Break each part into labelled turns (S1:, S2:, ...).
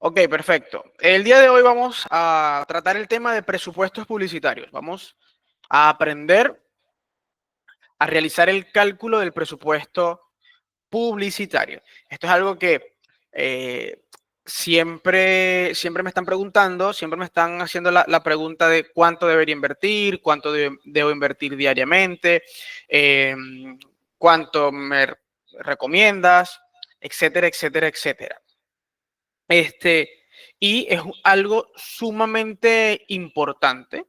S1: Ok, perfecto. El día de hoy vamos a tratar el tema de presupuestos publicitarios. Vamos a aprender a realizar el cálculo del presupuesto publicitario. Esto es algo que siempre me están preguntando, siempre me están haciendo la pregunta de cuánto debería invertir, cuánto debo invertir diariamente, eh, cuánto me recomiendas, etcétera, etcétera, etcétera. Y es algo sumamente importante,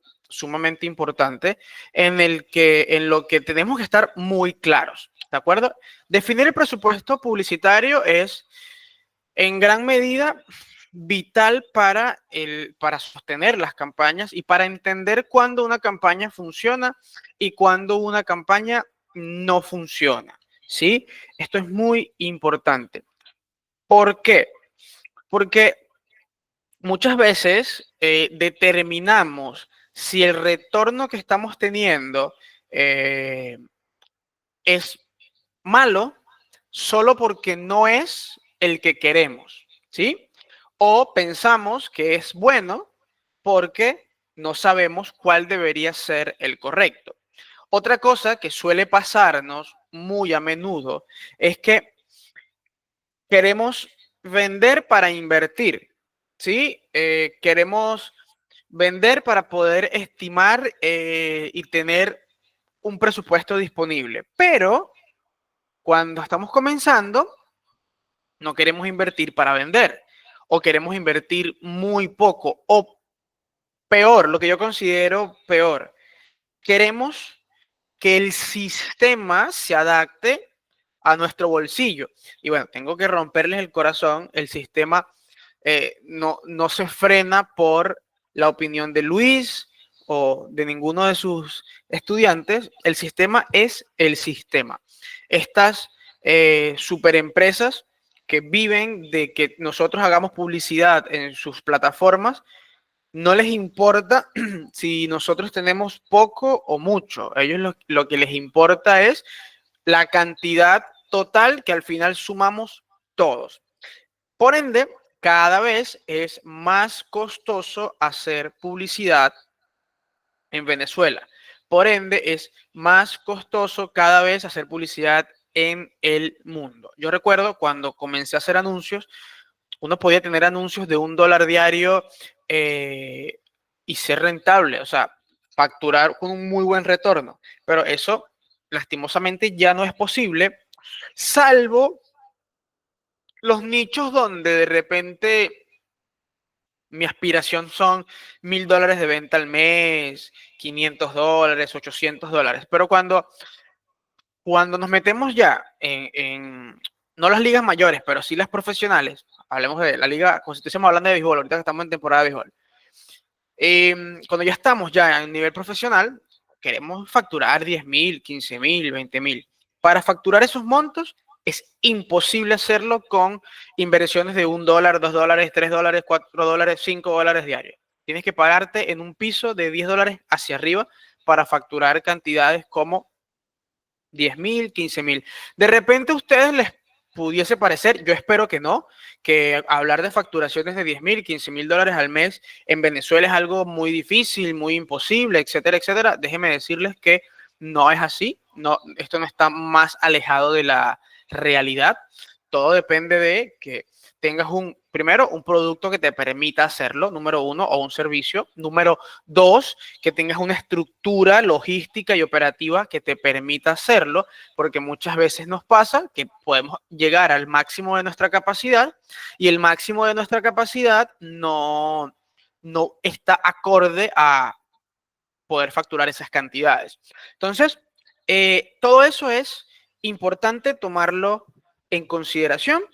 S1: en lo que tenemos que estar muy claros, ¿de acuerdo? Definir el presupuesto publicitario es en gran medida vital para sostener las campañas y para entender cuándo una campaña funciona y cuándo una campaña no funciona, ¿sí? Esto es muy importante. ¿Por qué? Porque muchas veces determinamos si el retorno que estamos teniendo eh, es malo solo porque no es el que queremos, ¿sí? O pensamos que es bueno porque no sabemos cuál debería ser el correcto. Otra cosa que suele pasarnos muy a menudo es que queremos vender para invertir, ¿sí? Queremos vender para poder estimar y tener un presupuesto disponible. Pero cuando estamos comenzando, no queremos invertir para vender o queremos invertir muy poco o peor, lo que yo considero peor, queremos que el sistema se adapte a nuestro bolsillo. Y bueno, tengo que romperles el corazón, el sistema no se frena por la opinión de Luis o de ninguno de sus estudiantes, el sistema es el sistema. Estas superempresas que viven de que nosotros hagamos publicidad en sus plataformas, no les importa si nosotros tenemos poco o mucho. A ellos lo que les importa es la cantidad total que al final sumamos todos. Por ende, cada vez es más costoso hacer publicidad en Venezuela. Por ende, es más costoso cada vez hacer publicidad en el mundo. Yo recuerdo cuando comencé a hacer anuncios, uno podía tener anuncios de $1 diario eh, y ser rentable, o sea, facturar con un muy buen retorno. Pero eso, lastimosamente, ya no es posible, salvo los nichos donde de repente mi aspiración son $1,000 de venta al mes, $500, $800. Pero cuando nos metemos ya no las ligas mayores, pero sí las profesionales, hablemos de la liga, como si estuviésemos hablando de béisbol, ahorita que estamos en temporada de béisbol. Cuando ya estamos ya en nivel profesional, queremos facturar 10,000, 15,000, 20,000. Para facturar esos montos es imposible hacerlo con inversiones de $1, $2, $3, $4, $5 diarios. Tienes que pagarte en un piso de $10 hacia arriba para facturar cantidades como 10,000, 15,000. De repente a ustedes les pudiese parecer, yo espero que no, que hablar de facturaciones de 10,000, $15,000 al mes en Venezuela es algo muy difícil, muy imposible, etcétera, etcétera. Déjenme decirles que no es así, no, esto no está más alejado de la realidad. Todo depende de que tengas primero, un producto que te permita hacerlo, número uno, o un servicio. Número dos, que tengas una estructura logística y operativa que te permita hacerlo, porque muchas veces nos pasa que podemos llegar al máximo de nuestra capacidad y el máximo de nuestra capacidad no está acorde a poder facturar esas cantidades. Entonces, todo eso es importante tomarlo en consideración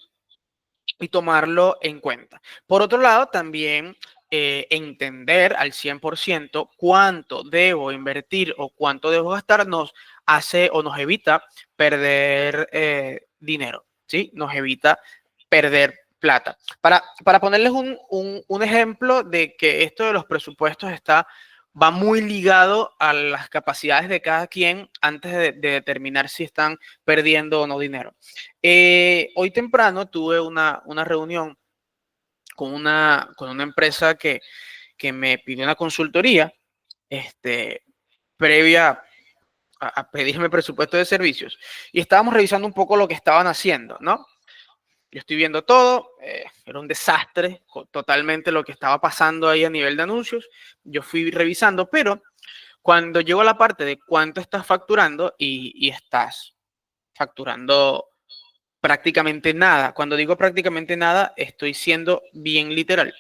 S1: y tomarlo en cuenta. Por otro lado, también entender al 100% cuánto debo invertir o cuánto debo gastar nos hace o nos evita perder dinero, ¿sí? Nos evita perder plata. Para ponerles un ejemplo de que esto de los presupuestos va muy ligado a las capacidades de cada quien antes de determinar si están perdiendo o no dinero. Hoy temprano tuve una reunión con una empresa que me pidió una consultoría previa a pedirme presupuesto de servicios y estábamos revisando un poco lo que estaban haciendo, ¿no? Yo estoy viendo todo, era un desastre totalmente lo que estaba pasando ahí a nivel de anuncios. Yo fui revisando, pero cuando llego a la parte de cuánto estás facturando y estás facturando prácticamente nada, cuando digo prácticamente nada, estoy siendo bien literal.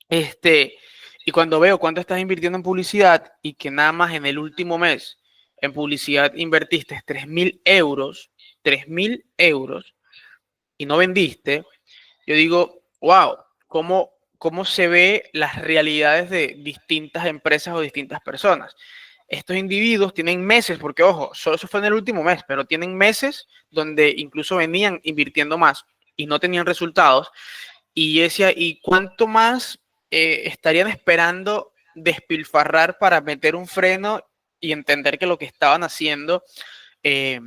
S1: Y cuando veo cuánto estás invirtiendo en publicidad y que nada más en el último mes en publicidad invertiste 3.000 euros, 3.000 euros y no vendiste, yo digo, wow, ¿cómo se ve las realidades de distintas empresas o distintas personas? Estos individuos tienen meses, porque ojo, solo eso fue en el último mes, pero tienen meses donde incluso venían invirtiendo más y no tenían resultados. Y decía, ¿y cuánto más estarían esperando despilfarrar para meter un freno y entender que lo que estaban haciendo eh,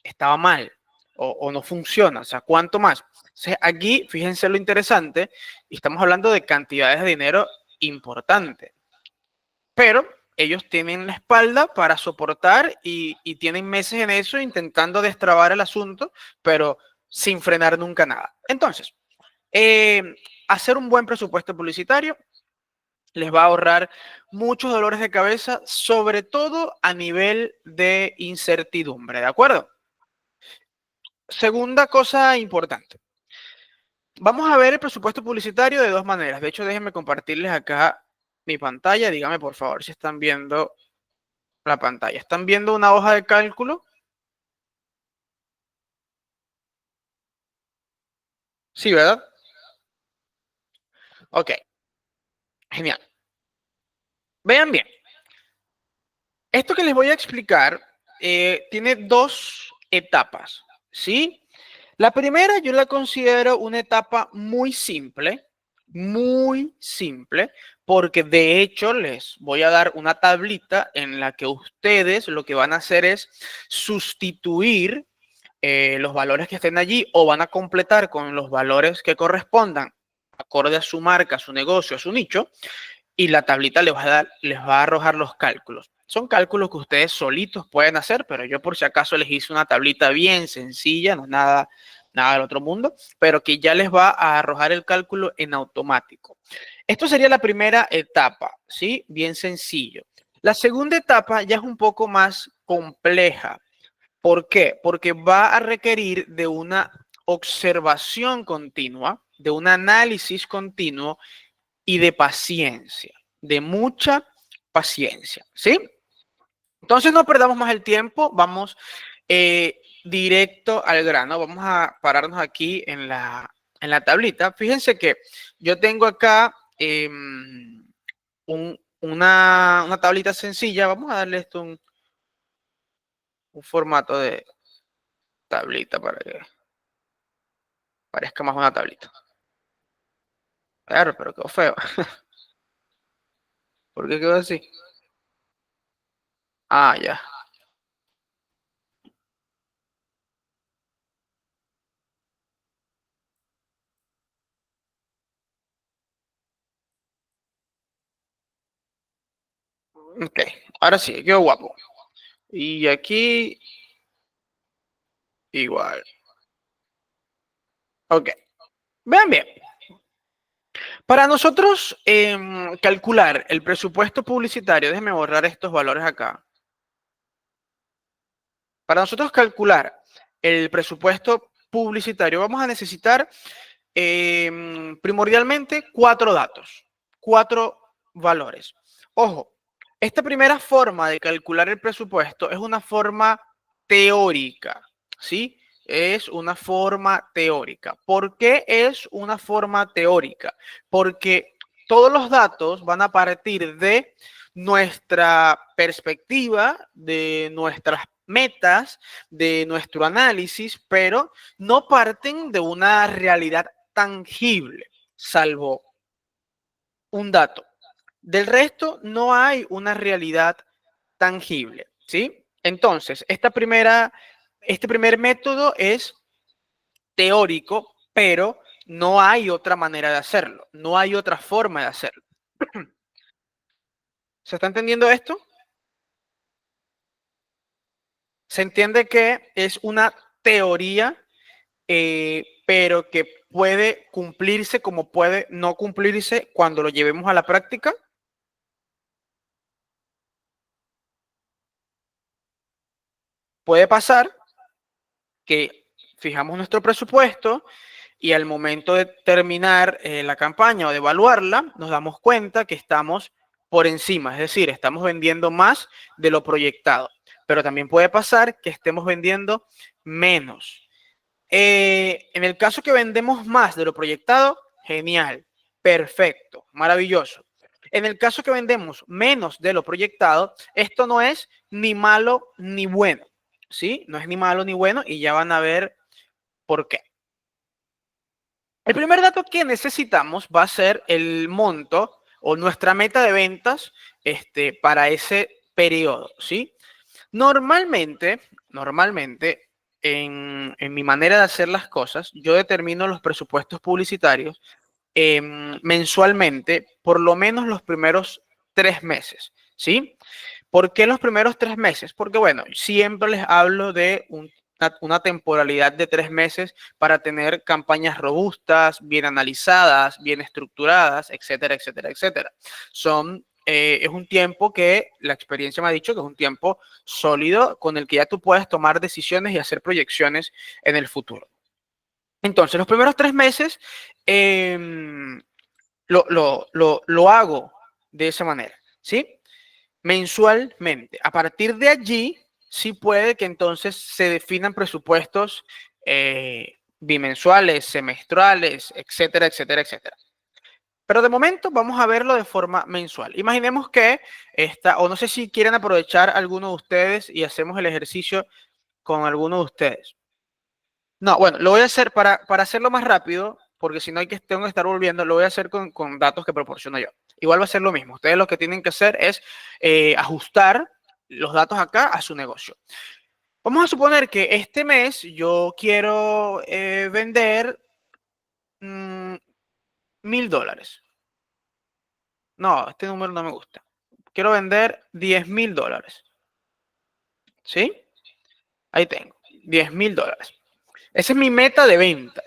S1: estaba mal o no funciona? O sea, ¿cuánto más? Entonces, aquí, fíjense lo interesante, estamos hablando de cantidades de dinero importantes, pero ellos tienen la espalda para soportar y tienen meses en eso intentando destrabar el asunto, pero sin frenar nunca nada. Entonces, eh, hacer un buen presupuesto publicitario les va a ahorrar muchos dolores de cabeza, sobre todo a nivel de incertidumbre, ¿de acuerdo? Segunda cosa importante. Vamos a ver el presupuesto publicitario de dos maneras. De hecho, déjenme compartirles acá mi pantalla. Díganme, por favor, si están viendo la pantalla. ¿Están viendo una hoja de cálculo? Sí, ¿verdad? Ok, genial. Vean bien. Esto que les voy a explicar tiene dos etapas, ¿sí? La primera yo la considero una etapa muy simple, porque de hecho les voy a dar una tablita en la que ustedes lo que van a hacer es sustituir los valores que estén allí o van a completar con los valores que correspondan acorde a su marca, a su negocio, a su nicho, y la tablita les va a arrojar los cálculos. Son cálculos que ustedes solitos pueden hacer, pero yo por si acaso les hice una tablita bien sencilla, no es nada del otro mundo, pero que ya les va a arrojar el cálculo en automático. Esto sería la primera etapa, ¿sí? Bien sencillo. La segunda etapa ya es un poco más compleja. ¿Por qué? Porque va a requerir de una observación continua, de un análisis continuo y de paciencia, de mucha paciencia, ¿sí? Entonces no perdamos más el tiempo, vamos directo al grano, vamos a pararnos aquí en la tablita. Fíjense que yo tengo acá una tablita sencilla, vamos a darle esto un formato de tablita para que parezca más una tablita. Claro, pero quedó feo. ¿Por qué quedó así? Ah, ya. Ok, ahora sí, quedó guapo. Y aquí igual. Ok, vean bien. Para nosotros calcular el presupuesto publicitario, déjenme borrar estos valores acá. Para nosotros calcular el presupuesto publicitario, vamos a necesitar primordialmente cuatro datos, cuatro valores. Ojo, esta primera forma de calcular el presupuesto es una forma teórica, ¿sí? Es una forma teórica. ¿Por qué es una forma teórica? Porque todos los datos van a partir de nuestra perspectiva, de nuestras metas, de nuestro análisis, pero no parten de una realidad tangible, salvo un dato. Del resto, no hay una realidad tangible, ¿sí? Entonces, este primer método es teórico, pero No hay otra manera de hacerlo, no hay otra forma de hacerlo. ¿Se está entendiendo esto? Se entiende que es una teoría, pero que puede cumplirse como puede no cumplirse cuando lo llevemos a la práctica. Puede pasar que fijamos nuestro presupuesto y al momento de terminar la campaña o de evaluarla, nos damos cuenta que estamos por encima, es decir, estamos vendiendo más de lo proyectado. Pero también puede pasar que estemos vendiendo menos. En el caso que vendemos más de lo proyectado, genial, perfecto, maravilloso. En el caso que vendemos menos de lo proyectado, esto no es ni malo ni bueno, ¿sí? No es ni malo ni bueno y ya van a ver por qué. El primer dato que necesitamos va a ser el monto o nuestra meta de ventas para ese periodo, ¿sí? Normalmente en mi manera de hacer las cosas, yo determino los presupuestos publicitarios mensualmente, por lo menos los primeros 3 meses, ¿sí? ¿Por qué los primeros 3 meses? Porque, bueno, siempre les hablo de una temporalidad de 3 meses para tener campañas robustas, bien analizadas, bien estructuradas, etcétera, etcétera, etcétera. Es un tiempo que la experiencia me ha dicho que es un tiempo sólido con el que ya tú puedes tomar decisiones y hacer proyecciones en el futuro. Entonces, los primeros 3 meses eh, lo hago de esa manera, ¿sí? Mensualmente. A partir de allí, sí puede que entonces se definan presupuestos bimensuales, semestrales, etcétera, etcétera, etcétera. Pero de momento vamos a verlo de forma mensual. Imaginemos que o no sé si quieren aprovechar alguno de ustedes y hacemos el ejercicio con alguno de ustedes. No, bueno, lo voy a hacer para hacerlo más rápido, porque si no tengo que estar volviendo, lo voy a hacer con datos que proporciono yo. Igual va a ser lo mismo. Ustedes lo que tienen que hacer es ajustar los datos acá a su negocio. Vamos a suponer que este mes yo quiero vender $1000. No, este número no me gusta. Quiero vender $10,000. ¿Sí? Ahí tengo, $10,000. Esa es mi meta de ventas.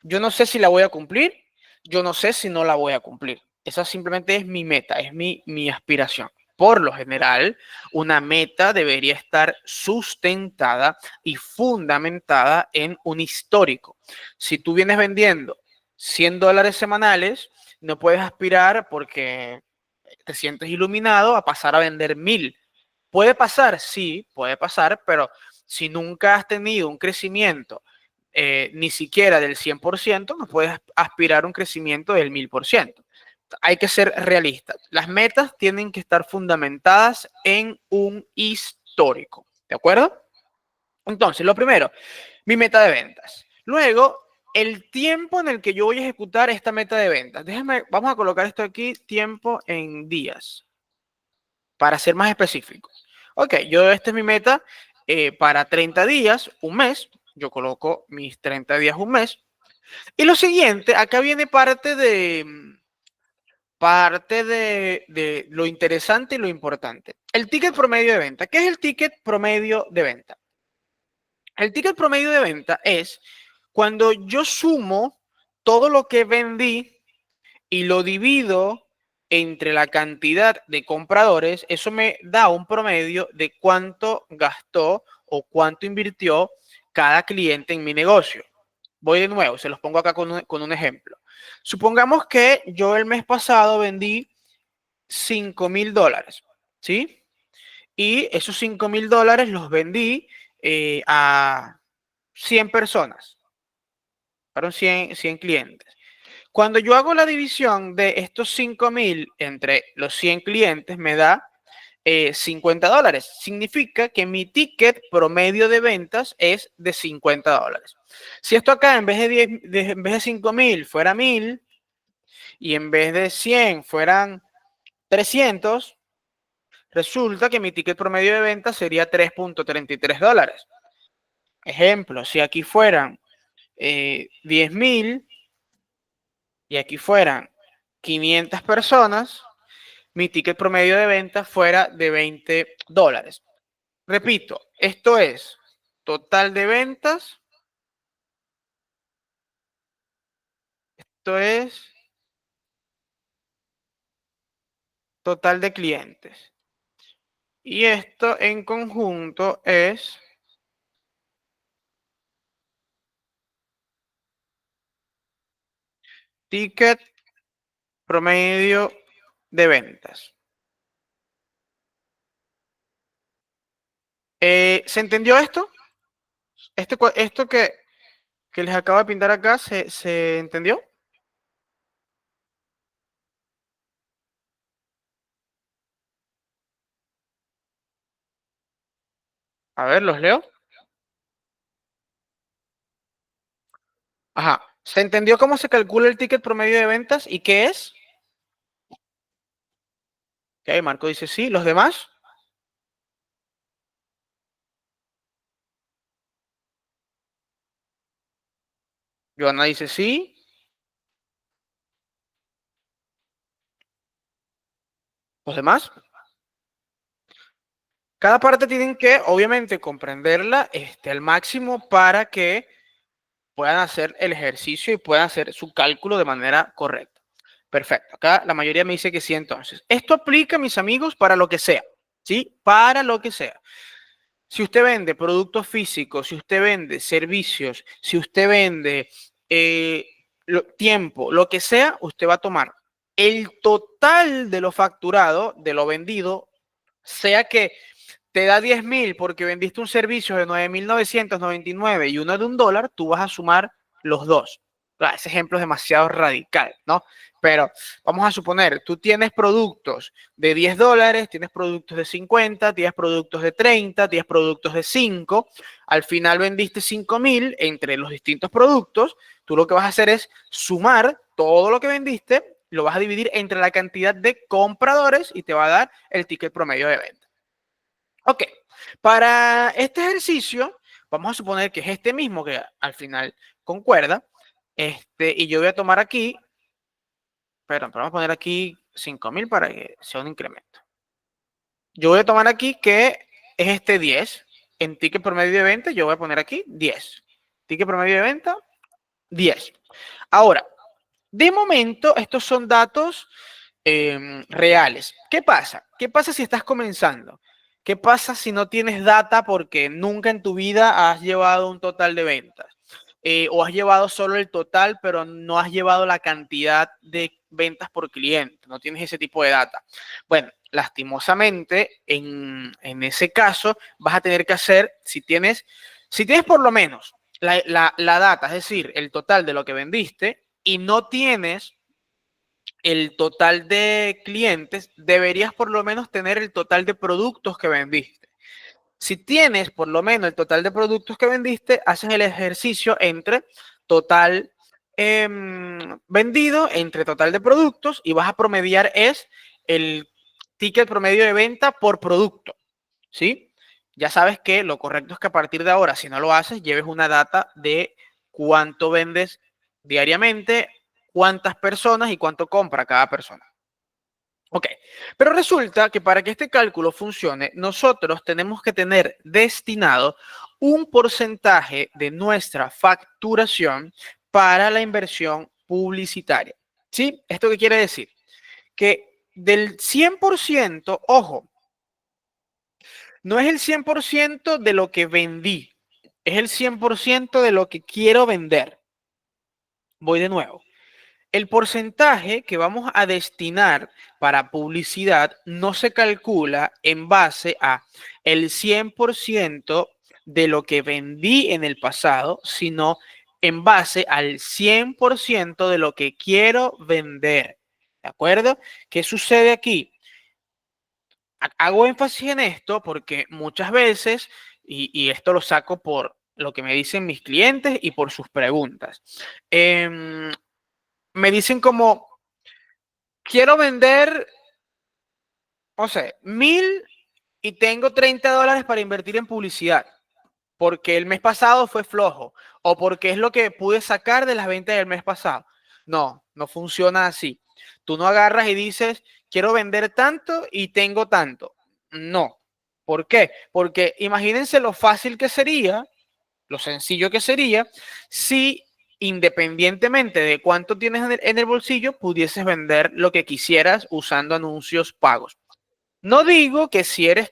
S1: Yo no sé si la voy a cumplir, yo no sé si no la voy a cumplir. Esa simplemente es mi meta, es mi aspiración. Por lo general, una meta debería estar sustentada y fundamentada en un histórico. Si tú vienes vendiendo $100 semanales, no puedes aspirar porque te sientes iluminado a pasar a vender 1000. Puede pasar, sí, puede pasar, pero si nunca has tenido un crecimiento ni siquiera del 100%, no puedes aspirar a un crecimiento del 1000%. Hay que ser realistas. Las metas tienen que estar fundamentadas en un histórico. ¿De acuerdo? Entonces, lo primero, mi meta de ventas. Luego, el tiempo en el que yo voy a ejecutar esta meta de ventas. Vamos a colocar esto aquí, tiempo en días, para ser más específico. Ok, esta es mi meta para 30 días, un mes. Yo coloco mis 30 días, un mes. Y lo siguiente, acá viene parte de lo interesante y lo importante. El ticket promedio de venta. ¿Qué es el ticket promedio de venta? El ticket promedio de venta es cuando yo sumo todo lo que vendí y lo divido entre la cantidad de compradores, eso me da un promedio de cuánto gastó o cuánto invirtió cada cliente en mi negocio. Voy de nuevo, se los pongo acá con un ejemplo. Supongamos que yo el mes pasado vendí $5,000, ¿sí? Y esos $5,000 los vendí a 100 personas, fueron 100 clientes. Cuando yo hago la división de estos 5,000 entre los 100 clientes, me da $50. Significa que mi ticket promedio de ventas es de $50. Si esto acá en vez en vez de 5,000 fuera 1000 y en vez de 100 fueran 300, resulta que mi ticket promedio de ventas sería $3.33. Ejemplo, si aquí fueran 10,000 y aquí fueran 500 personas, mi ticket promedio de venta fuera de $20. Repito, esto es total de ventas, esto es total de clientes. Y esto en conjunto es ticket promedio de ventas. ¿Se entendió esto? Esto que les acabo de pintar acá, ¿se entendió? A ver, los leo. Ajá. ¿Se entendió cómo se calcula el ticket promedio de ventas y qué es? Ok, Marco dice sí. ¿Los demás? Joana dice sí. ¿Los demás? Cada parte tienen que, obviamente, comprenderla al máximo para que puedan hacer el ejercicio y puedan hacer su cálculo de manera correcta. Perfecto. Acá la mayoría me dice que sí, entonces. Esto aplica, mis amigos, para lo que sea. ¿Sí? Para lo que sea. Si usted vende productos físicos, si usted vende servicios, si usted vende tiempo, lo que sea, usted va a tomar el total de lo facturado, de lo vendido, sea que te da 10.000 porque vendiste un servicio de 9.999 y uno de $1, tú vas a sumar los dos. Claro, ese ejemplo es demasiado radical, ¿no? Pero vamos a suponer, tú tienes productos de $10, tienes productos de 50, tienes productos de 30, tienes productos de 5. Al final vendiste 5.000 entre los distintos productos. Tú lo que vas a hacer es sumar todo lo que vendiste, lo vas a dividir entre la cantidad de compradores y te va a dar el ticket promedio de venta. Ok, para este ejercicio, vamos a suponer que es este mismo que al final concuerda. Y yo voy a tomar aquí, perdón, pero vamos a poner aquí 5.000 para que sea un incremento. Yo voy a tomar aquí que es este 10. En ticket promedio de venta, yo voy a poner aquí 10. Ticket promedio de venta, 10. Ahora, de momento, estos son datos reales. ¿Qué pasa? ¿Qué pasa si estás comenzando? ¿Qué pasa si no tienes data porque nunca en tu vida has llevado un total de ventas? O has llevado solo el total, pero no has llevado la cantidad de ventas por cliente. No tienes ese tipo de data. Bueno, lastimosamente, en ese caso, vas a tener que hacer, si tienes por lo menos la data, es decir, el total de lo que vendiste, y no tienes el total de clientes, deberías por lo menos tener el total de productos que vendiste. Si tienes por lo menos el total de productos que vendiste, haces el ejercicio entre total vendido, entre total de productos, y vas a promediar es el ticket promedio de venta por producto, ¿sí? Ya sabes que lo correcto es que a partir de ahora, si no lo haces, lleves una data de cuánto vendes diariamente, cuántas personas y cuánto compra cada persona. Ok, pero resulta que para que este cálculo funcione, nosotros tenemos que tener destinado un porcentaje de nuestra facturación para la inversión publicitaria. ¿Sí? ¿Esto qué quiere decir? Que del 100%, ojo, no es el 100% de lo que vendí, es el 100% de lo que quiero vender. Voy de nuevo. El porcentaje que vamos a destinar para publicidad no se calcula en base a el 100% de lo que vendí en el pasado, sino en base al 100% de lo que quiero vender. ¿De acuerdo? ¿Qué sucede aquí? Hago énfasis en esto porque muchas veces, y esto lo saco por lo que me dicen mis clientes y por sus preguntas, me dicen como, quiero vender, o sea, 1.000 y tengo $30 para invertir en publicidad, porque el mes pasado fue flojo o porque es lo que pude sacar de las ventas del mes pasado. No, no funciona así. Tú no agarras y dices, quiero vender tanto y tengo tanto. No. ¿Por qué? Porque imagínense lo fácil que sería, lo sencillo que sería, si independientemente de cuánto tienes en el bolsillo, pudieses vender lo que quisieras usando anuncios pagos. No digo que si eres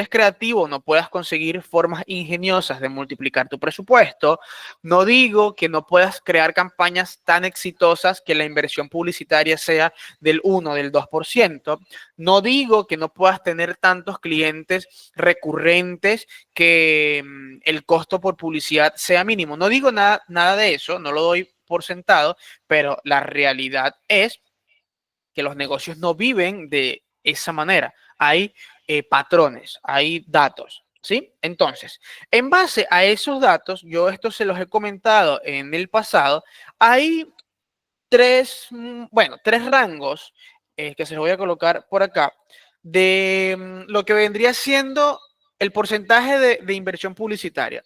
S1: creativo no puedas conseguir formas ingeniosas de multiplicar tu presupuesto. No digo que no puedas crear campañas tan exitosas que la inversión publicitaria sea del 1, del 2%. No digo que no puedas tener tantos clientes recurrentes que el costo por publicidad sea mínimo. No digo nada de eso, no lo doy por sentado, pero la realidad es que los negocios no viven de esa manera. Hay patrones, hay datos, ¿sí? Entonces, en base a esos datos, yo esto se los he comentado en el pasado, hay tres, bueno, tres rangos que se los voy a colocar por acá de lo que vendría siendo el porcentaje de inversión publicitaria.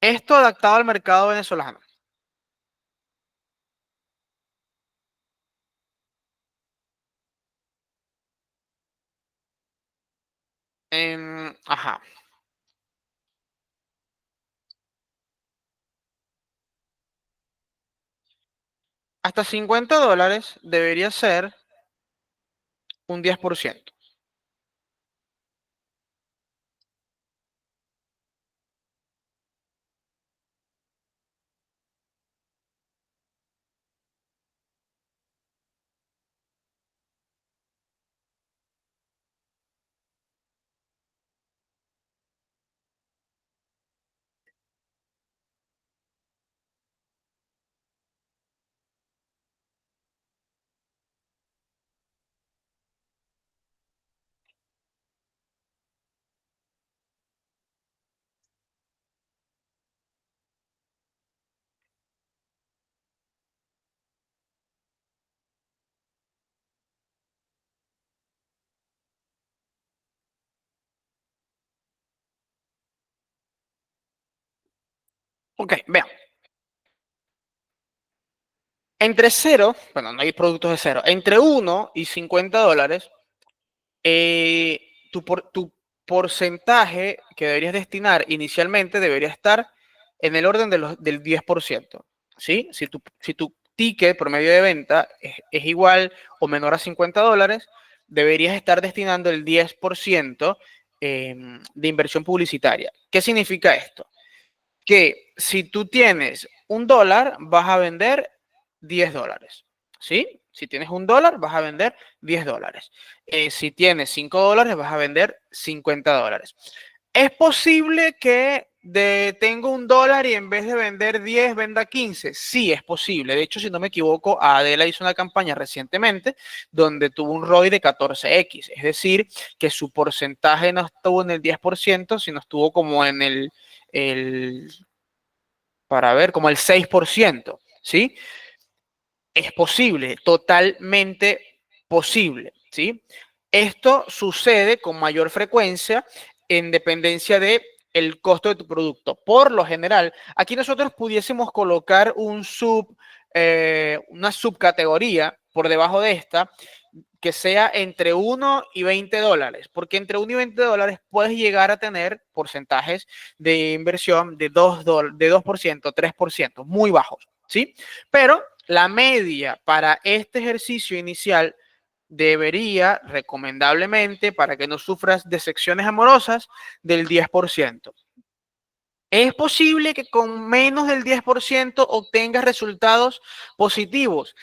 S1: Esto adaptado al mercado venezolano. Ajá. Hasta $50 debería ser un 10%. Ok, vean. Entre cero, bueno, no hay productos de cero, entre 1 y $50, eh, tu porcentaje que deberías destinar inicialmente debería estar en el orden del 10%. ¿Sí? Si tu ticket promedio de venta es igual o menor a $50, deberías estar destinando el 10% de inversión publicitaria. ¿Qué significa esto? Que si tú tienes $1, vas a vender $10. ¿Sí? Si tienes $1, vas a vender $10. Si tienes $5, vas a vender $50. ¿Es posible que tengo $1 y en vez de vender 10 venda 15? Sí, es posible. De hecho, si no me equivoco, Adela hizo una campaña recientemente donde tuvo un ROI de 14x. Es decir, que su porcentaje no estuvo en el 10%, sino estuvo como en el para ver, como el 6%, ¿sí? Es posible, totalmente posible, ¿sí? Esto sucede con mayor frecuencia en dependencia de el costo de tu producto. Por lo general, aquí nosotros pudiésemos colocar una subcategoría por debajo de esta que sea entre 1 y $20, porque entre 1 y $20 puedes llegar a tener porcentajes de inversión de 2%, 3%, muy bajos, ¿sí? Pero la media para este ejercicio inicial debería, recomendablemente, para que no sufras decepciones amorosas, del 10%. Es posible que con menos del 10% obtengas resultados positivos.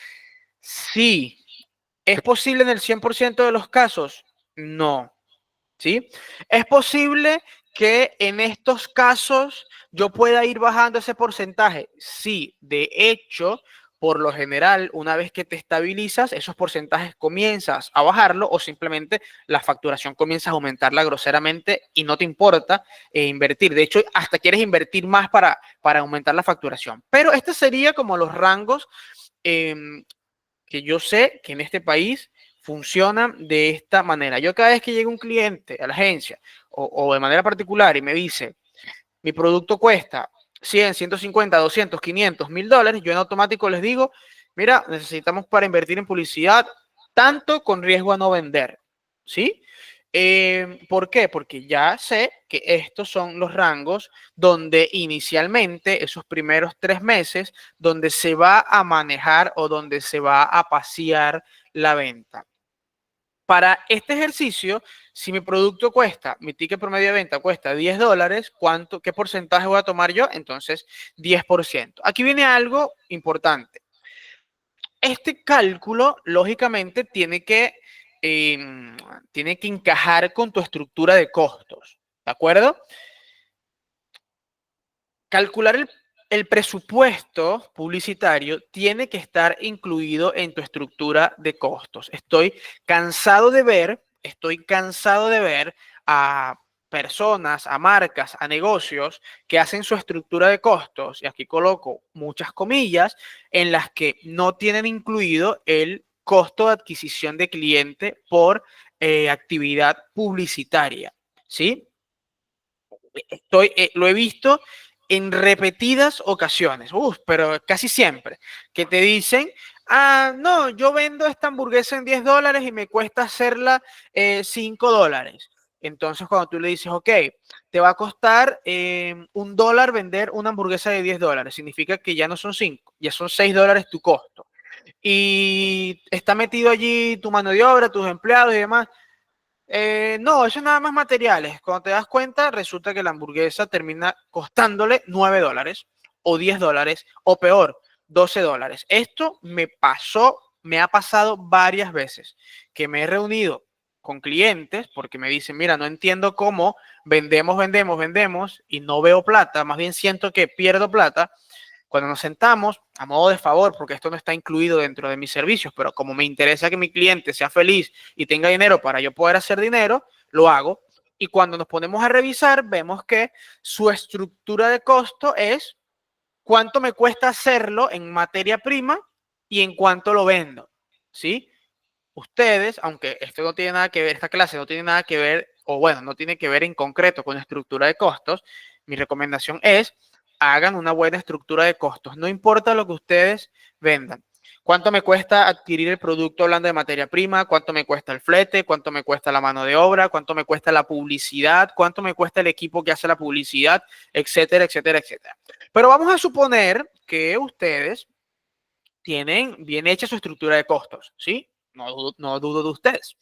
S1: Sí. ¿Es posible en el 100% de los casos? No. ¿Sí? ¿Es posible que en estos casos yo pueda ir bajando ese porcentaje? Sí, de hecho, por lo general, una vez que te estabilizas, esos porcentajes comienzas a bajarlo o simplemente la facturación comienza a aumentarla groseramente y no te importa invertir. De hecho, hasta quieres invertir más para aumentar la facturación. Pero este sería como los rangos eh, que yo sé que en este país funcionan de esta manera. Yo cada vez que llega un cliente a la agencia o de manera particular y me dice, mi producto cuesta 100, 150, 200, 500, $1000, yo en automático les digo, mira, necesitamos para invertir en publicidad tanto con riesgo a no vender, ¿sí? ¿Por qué? Porque ya sé que estos son los rangos donde inicialmente, esos primeros 3 meses, donde se va a manejar o donde se va a pasear la venta. Para este ejercicio, si mi producto cuesta, mi ticket promedio de venta cuesta $10, ¿qué porcentaje voy a tomar yo? Entonces, 10%. Aquí viene algo importante. Este cálculo, lógicamente, tiene que encajar con tu estructura de costos, ¿de acuerdo? Calcular el presupuesto publicitario tiene que estar incluido en tu estructura de costos. Estoy cansado de ver a personas, a marcas, a negocios que hacen su estructura de costos, y aquí coloco muchas comillas, en las que no tienen incluido el costo de adquisición de cliente por actividad publicitaria, ¿sí? Lo he visto en repetidas ocasiones, pero casi siempre, que te dicen, no, yo vendo esta hamburguesa en $10 y me cuesta hacerla $5. Entonces, cuando tú le dices, ok, te va a costar $1 vender una hamburguesa de $10, significa que ya no son 5, ya son $6 tu costo. Y está metido allí tu mano de obra, tus empleados y demás. No, eso es nada más materiales. Cuando te das cuenta, resulta que la hamburguesa termina costándole $9 o $10 o peor, $12. Esto me ha pasado varias veces que me he reunido con clientes porque me dicen, mira, no entiendo cómo vendemos y no veo plata, más bien siento que pierdo plata. Cuando nos sentamos, a modo de favor, porque esto no está incluido dentro de mis servicios, pero como me interesa que mi cliente sea feliz y tenga dinero para yo poder hacer dinero, lo hago. Y cuando nos ponemos a revisar, vemos que su estructura de costo es cuánto me cuesta hacerlo en materia prima y en cuánto lo vendo, ¿sí? Ustedes, aunque esto no tiene nada que ver, esta clase no tiene nada que ver, o bueno, no tiene que ver en concreto con la estructura de costos, mi recomendación es hagan una buena estructura de costos. No importa lo que ustedes vendan. ¿Cuánto me cuesta adquirir el producto hablando de materia prima? ¿Cuánto me cuesta el flete? ¿Cuánto me cuesta la mano de obra? ¿Cuánto me cuesta la publicidad? ¿Cuánto me cuesta el equipo que hace la publicidad? Etcétera, etcétera, etcétera. Pero vamos a suponer que ustedes tienen bien hecha su estructura de costos, ¿sí? No dudo de ustedes.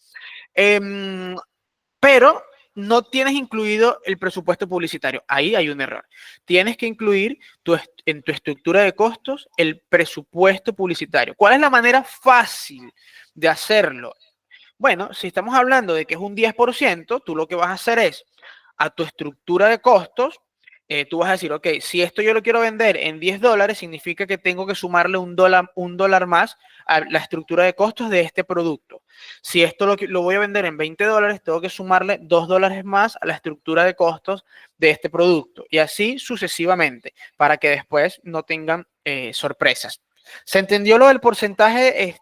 S1: Pero no tienes incluido el presupuesto publicitario. Ahí hay un error. Tienes que incluir en tu estructura de costos el presupuesto publicitario. ¿Cuál es la manera fácil de hacerlo? Bueno, si estamos hablando de que es un 10%, tú lo que vas a hacer es a tu estructura de costos, tú vas a decir, ok, si esto yo lo quiero vender en $10, significa que tengo que sumarle un dólar más a la estructura de costos de este producto. Si esto lo voy a vender en $20, tengo que sumarle $2 más a la estructura de costos de este producto. Y así sucesivamente, para que después no tengan sorpresas. ¿Se entendió lo del porcentaje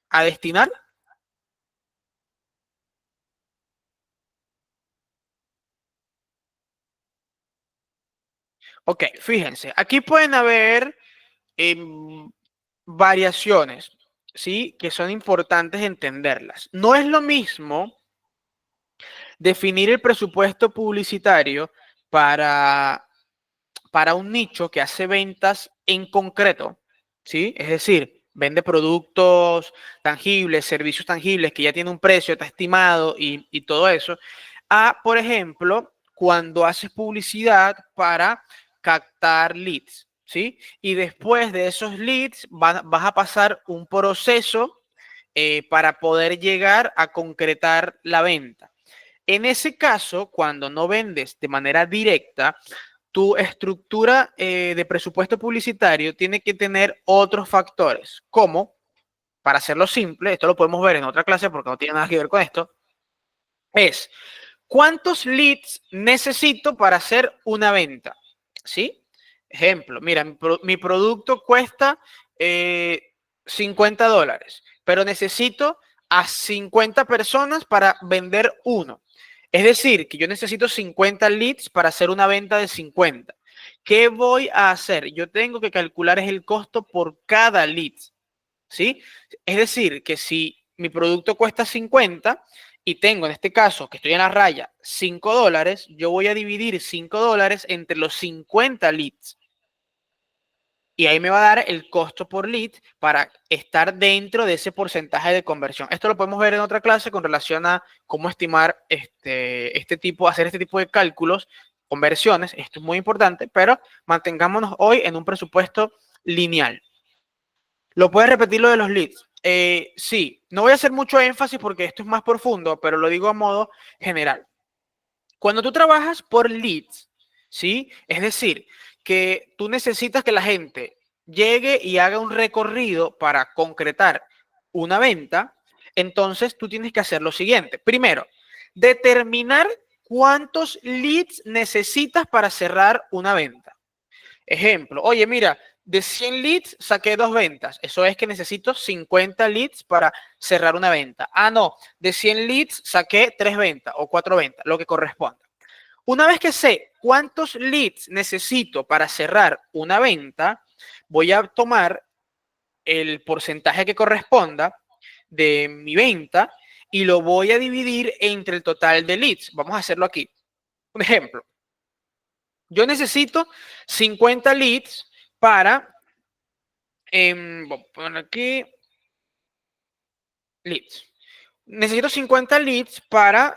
S1: a destinar? Ok, fíjense, aquí pueden haber em, variaciones, ¿sí? Que son importantes entenderlas. No es lo mismo definir el presupuesto publicitario para, para un nicho que hace ventas en concreto, ¿sí? Es decir, vende productos tangibles, servicios tangibles que ya tiene un precio, está estimado y todo eso, a, por ejemplo, cuando haces publicidad para captar leads, ¿sí? Y después de esos leads vas a pasar un proceso para poder llegar a concretar la venta. En ese caso, cuando no vendes de manera directa, tu estructura de presupuesto publicitario tiene que tener otros factores, como, para hacerlo simple, esto lo podemos ver en otra clase porque no tiene nada que ver con esto, es ¿cuántos leads necesito para hacer una venta? ¿Sí? Ejemplo, mira, mi producto cuesta $50, pero necesito a 50 personas para vender uno. Es decir, que yo necesito 50 leads para hacer una venta de 50. ¿Qué voy a hacer? Yo tengo que calcular es el costo por cada lead, ¿sí? Es decir, que si mi producto cuesta 50 y tengo en este caso que estoy en la raya $5, yo voy a dividir $5 entre los 50 leads. Y ahí me va a dar el costo por lead para estar dentro de ese porcentaje de conversión. Esto lo podemos ver en otra clase con relación a cómo estimar hacer este tipo de cálculos, conversiones. Esto es muy importante, pero mantengámonos hoy en un presupuesto lineal. ¿Lo puedes repetir lo de los leads? Sí, no voy a hacer mucho énfasis porque esto es más profundo, pero lo digo a modo general. Cuando tú trabajas por leads, ¿sí? Es decir, que tú necesitas que la gente llegue y haga un recorrido para concretar una venta, entonces tú tienes que hacer lo siguiente. Primero, determinar cuántos leads necesitas para cerrar una venta. Ejemplo, oye, mira, de 100 leads saqué 2 ventas. Eso es que necesito 50 leads para cerrar una venta. Ah, no, de 100 leads saqué 3 ventas o 4 ventas, lo que corresponda. Una vez que sé cuántos leads necesito para cerrar una venta, voy a tomar el porcentaje que corresponda de mi venta y lo voy a dividir entre el total de leads. Vamos a hacerlo aquí. Un ejemplo. Yo necesito 50 leads para, voy a poner aquí, leads. Necesito 50 leads para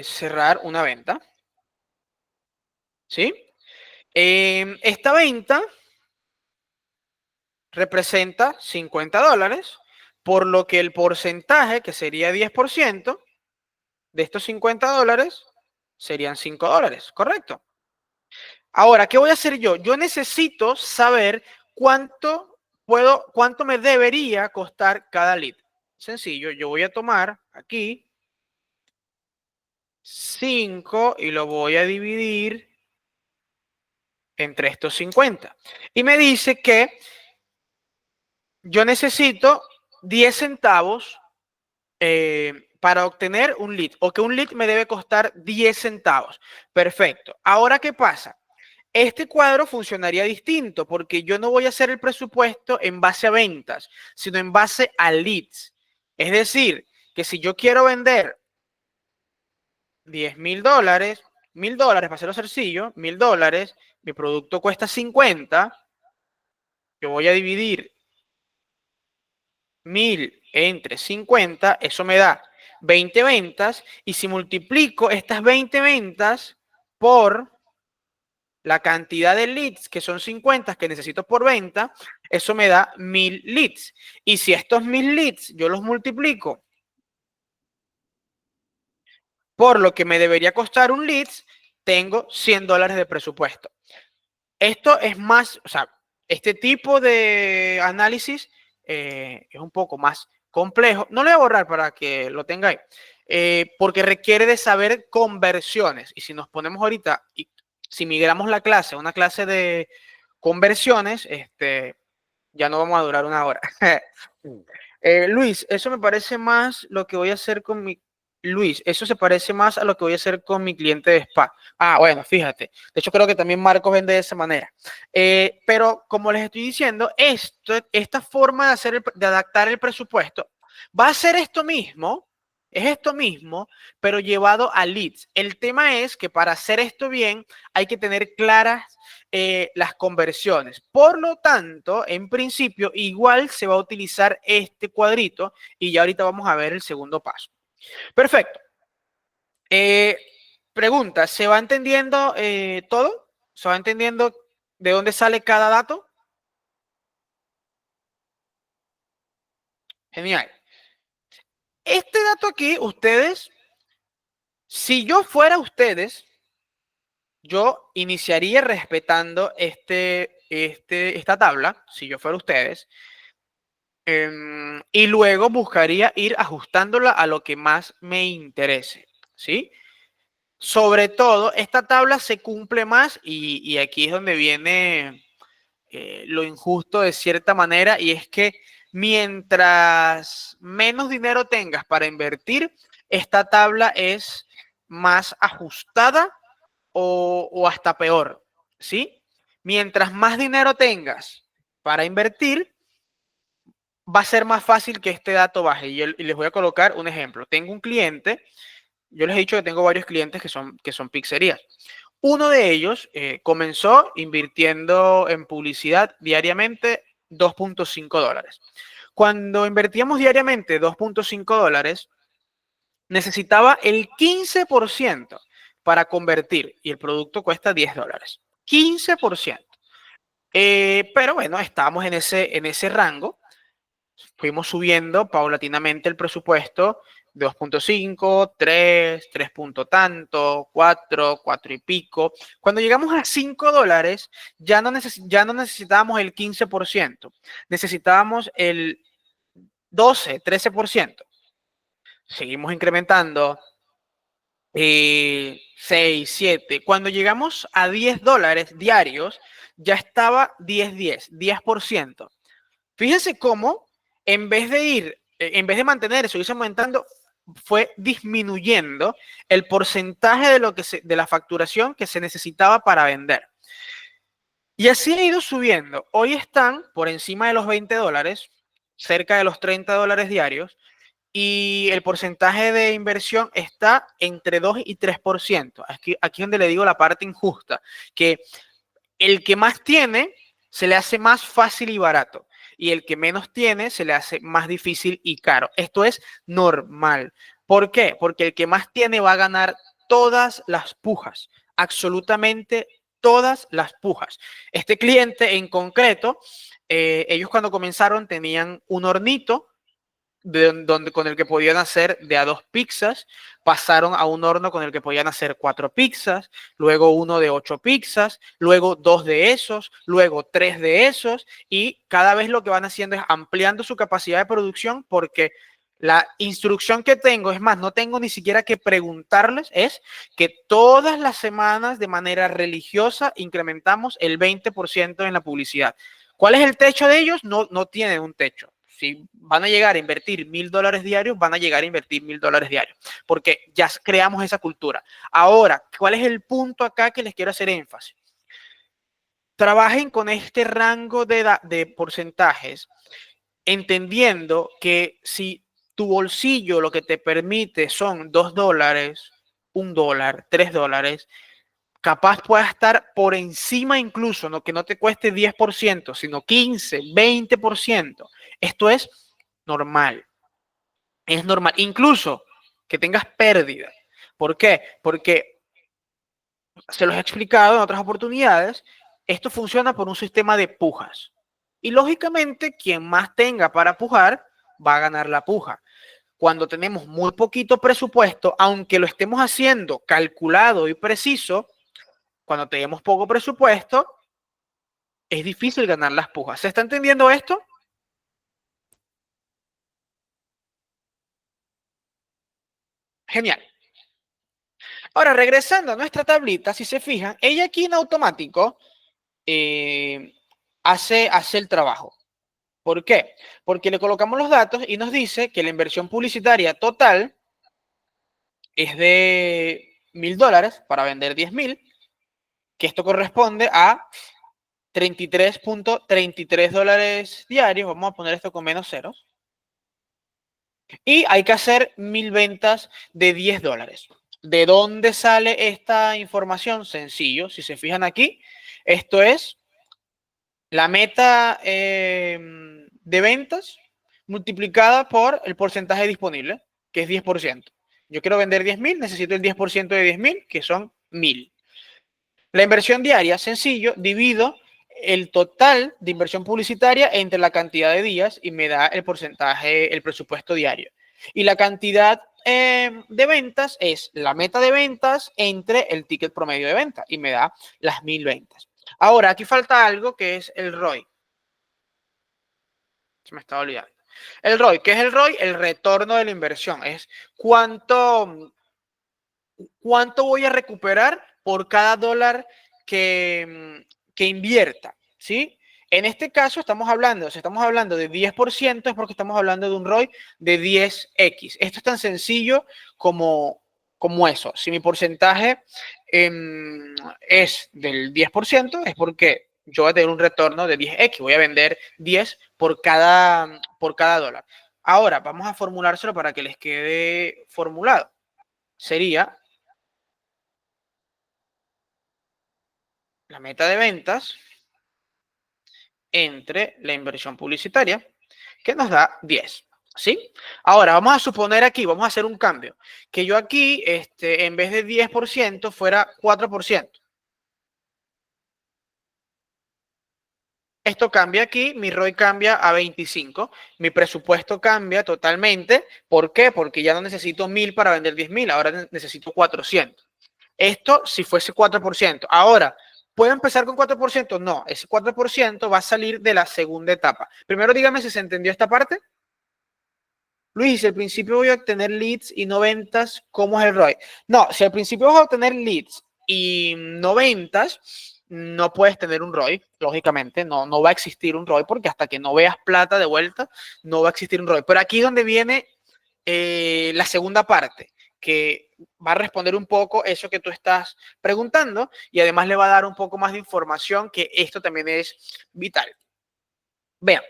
S1: cerrar una venta. ¿Sí? Esta venta representa $50, por lo que el porcentaje, que sería 10% de estos $50, serían $5, ¿correcto? Ahora, ¿qué voy a hacer yo? Yo necesito saber cuánto me debería costar cada lead. Sencillo, yo voy a tomar aquí 5 y lo voy a dividir entre estos 50. Y me dice que yo necesito 10 centavos para obtener un lead, o que un lead me debe costar 10 centavos. Perfecto. Ahora, ¿qué pasa? Este cuadro funcionaría distinto porque yo no voy a hacer el presupuesto en base a ventas, sino en base a leads. Es decir, que si yo quiero vender $10,000, $1,000, para hacerlo sencillo, $1,000, mi producto cuesta 50, yo voy a dividir 1,000 entre 50, eso me da 20 ventas, y si multiplico estas 20 ventas por la cantidad de leads, que son 50 que necesito por venta, eso me da 1,000 leads. Y si estos 1,000 leads yo los multiplico por lo que me debería costar un leads, tengo $100 de presupuesto. Esto es más, o sea, este tipo de análisis es un poco más complejo. No lo voy a borrar para que lo tengáis, porque requiere de saber conversiones. Y si nos ponemos ahorita, y si migramos la clase a una clase de conversiones, ya no vamos a durar una hora. Luis, eso me parece más lo que voy a hacer con mi... Luis, eso se parece más a lo que voy a hacer con mi cliente de spa. Ah, bueno, fíjate. De hecho, creo que también Marcos vende de esa manera. Pero como les estoy diciendo, esta forma de de adaptar el presupuesto va a ser es esto mismo, pero llevado a leads. El tema es que para hacer esto bien hay que tener claras las conversiones. Por lo tanto, en principio, igual se va a utilizar este cuadrito y ya ahorita vamos a ver el segundo paso. Perfecto. Pregunta, ¿se va entendiendo todo? ¿Se va entendiendo de dónde sale cada dato? Genial. Este dato aquí, ustedes, si yo fuera ustedes, yo iniciaría respetando esta tabla, si yo fuera ustedes, y luego buscaría ir ajustándola a lo que más me interese, ¿sí? Sobre todo, esta tabla se cumple más y aquí es donde viene lo injusto de cierta manera, y es que mientras menos dinero tengas para invertir, esta tabla es más ajustada o hasta peor, ¿sí? Mientras más dinero tengas para invertir, va a ser más fácil que este dato baje. Y les voy a colocar un ejemplo. Tengo un cliente, yo les he dicho que tengo varios clientes que son pizzerías. Uno de ellos comenzó invirtiendo en publicidad diariamente $2.5. Cuando invertíamos diariamente $2.5, necesitaba el 15% para convertir y el producto cuesta $10. 15%. Pero bueno, estábamos en ese rango. Fuimos subiendo paulatinamente el presupuesto de 2.5, 3, 3 punto tanto, 4, 4 y pico. Cuando llegamos a $5, ya no necesitábamos el 15%, necesitábamos el 12, 13%. Seguimos incrementando 6, 7. Cuando llegamos a $10 diarios, ya estaba 10, 10, 10%. Fíjense cómo, en vez de mantenerse o irse aumentando, fue disminuyendo el porcentaje de la facturación que se necesitaba para vender. Y así ha ido subiendo. Hoy están por encima de los $20, cerca de los $30 diarios, y el porcentaje de inversión está entre 2 y 3%. Aquí es donde le digo la parte injusta, que el que más tiene se le hace más fácil y barato, y el que menos tiene se le hace más difícil y caro. Esto es normal. ¿Por qué? Porque el que más tiene va a ganar todas las pujas, absolutamente todas las pujas. Este cliente en concreto, ellos cuando comenzaron tenían un hornito con el que podían hacer de a 2 pizzas, pasaron a un horno con el que podían hacer 4 pizzas, luego uno de 8 pizzas, luego 2 de esos, luego 3 de esos, y cada vez lo que van haciendo es ampliando su capacidad de producción, porque la instrucción que tengo, es más, no tengo ni siquiera que preguntarles, es que todas las semanas de manera religiosa incrementamos el 20% en la publicidad. ¿Cuál es el techo de ellos? No tienen un techo. Si van a llegar a invertir $1,000 diarios, van a llegar a invertir $1,000 diarios, porque ya creamos esa cultura. Ahora, ¿cuál es el punto acá que les quiero hacer énfasis? Trabajen con este rango de porcentajes, entendiendo que si tu bolsillo lo que te permite son $2, $1, $3, capaz pueda estar por encima incluso, ¿no? Que no te cueste 10%, sino 15, 20%. Esto es normal. Es normal. Incluso que tengas pérdida. ¿Por qué? Porque se los he explicado en otras oportunidades. Esto funciona por un sistema de pujas. Y lógicamente, quien más tenga para pujar, va a ganar la puja. Cuando tenemos muy poquito presupuesto, aunque lo estemos haciendo calculado y preciso, cuando tenemos poco presupuesto, es difícil ganar las pujas. ¿Se está entendiendo esto? Genial. Ahora, regresando a nuestra tablita, si se fijan, ella aquí en automático eh, hace el trabajo. ¿Por qué? Porque le colocamos los datos y nos dice que la inversión publicitaria total es de $1,000 para vender 10,000, que esto corresponde a $33.33 diarios. Vamos a poner esto con menos ceros. Y hay que hacer 1,000 ventas de $10. ¿De dónde sale esta información? Sencillo, si se fijan aquí, esto es la meta de ventas multiplicada por el porcentaje disponible, que es 10%. Yo quiero vender 10,000, necesito el 10% de 10,000, que son 1,000. La inversión diaria, sencillo, divido el total de inversión publicitaria entre la cantidad de días y me da el porcentaje, el presupuesto diario. Y la cantidad de ventas es la meta de ventas entre el ticket promedio de venta y me da las 1,000 ventas. Ahora, aquí falta algo que es el ROI. Se me estaba olvidando. El ROI, ¿qué es el ROI? El retorno de la inversión. Es cuánto voy a recuperar por cada dólar que invierta, ¿sí? En este caso estamos hablando, si estamos hablando de 10%, es porque estamos hablando de un ROI de 10x. Esto es tan sencillo como eso. Si mi porcentaje es del 10%, es porque yo voy a tener un retorno de 10x, voy a vender 10 por cada dólar. Ahora, vamos a formulárselo para que les quede formulado. Sería la meta de ventas entre la inversión publicitaria, que nos da 10. ¿Sí? Ahora, vamos a suponer aquí, vamos a hacer un cambio, que yo aquí, en vez de 10%, fuera 4%. Esto cambia aquí, mi ROI cambia a 25, mi presupuesto cambia totalmente. ¿Por qué? Porque ya no necesito 1000 para vender 10.000, ahora necesito 400. Esto si fuese 4%. Ahora, ¿puedo empezar con 4%? No, ese 4% va a salir de la segunda etapa. Primero dígame si se entendió esta parte. Luis, si al principio voy a obtener leads y no ventas, ¿cómo es el ROI? No, si al principio vas a obtener leads y no ventas, no puedes tener un ROI, lógicamente, no va a existir un ROI porque hasta que no veas plata de vuelta, no va a existir un ROI. Pero aquí es donde viene la segunda parte, que va a responder un poco eso que tú estás preguntando y además le va a dar un poco más de información, que esto también es vital. Vean,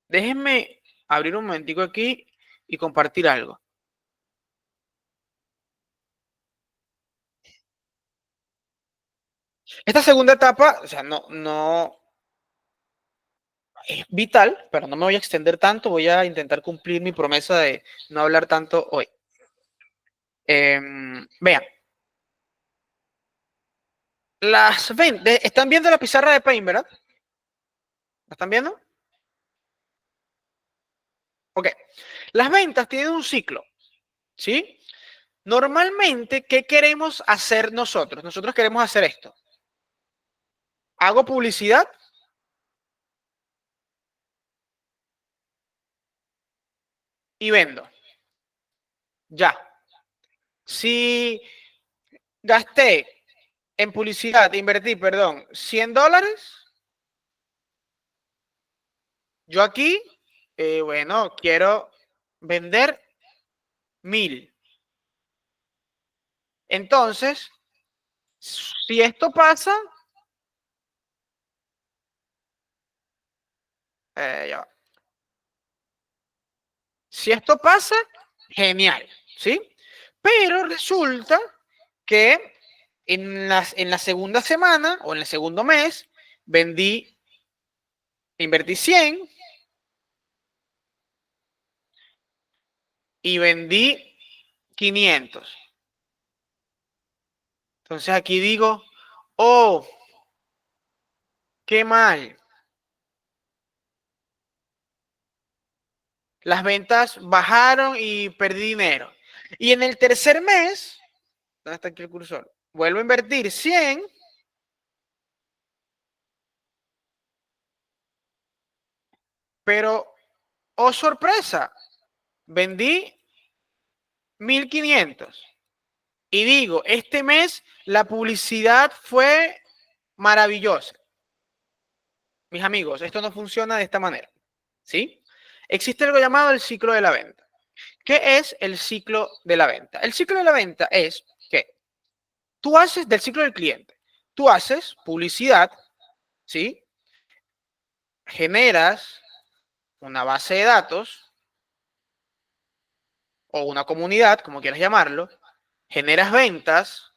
S1: déjenme abrir un momentico aquí y compartir algo. Esta segunda etapa, o sea, no es vital, pero no me voy a extender tanto. Voy a intentar cumplir mi promesa de no hablar tanto hoy. Vean, ¿están viendo la pizarra de Paint, verdad? ¿La están viendo? Ok. Las ventas tienen un ciclo, ¿sí? Normalmente, ¿qué queremos hacer nosotros? Nosotros queremos hacer esto. Hago publicidad y vendo. Ya. Si gasté en publicidad, invertí, perdón, $100, yo aquí, bueno, quiero vender 1000. Entonces, si esto pasa, ya va. Si esto pasa, genial, ¿sí? Pero resulta que en la segunda semana o en el segundo mes invertí 100 y vendí 500. Entonces aquí digo, oh, qué mal. Las ventas bajaron y perdí dinero. Y en el tercer mes, ¿dónde está aquí el cursor? Vuelvo a invertir 100, pero, oh sorpresa, vendí 1500. Y digo, este mes la publicidad fue maravillosa. Mis amigos, esto no funciona de esta manera, ¿sí? Existe algo llamado el ciclo de la venta. ¿Qué es el ciclo de la venta? El ciclo de la venta es que tú haces del ciclo del cliente. Tú haces publicidad, ¿sí? Generas una base de datos o una comunidad, como quieras llamarlo, generas ventas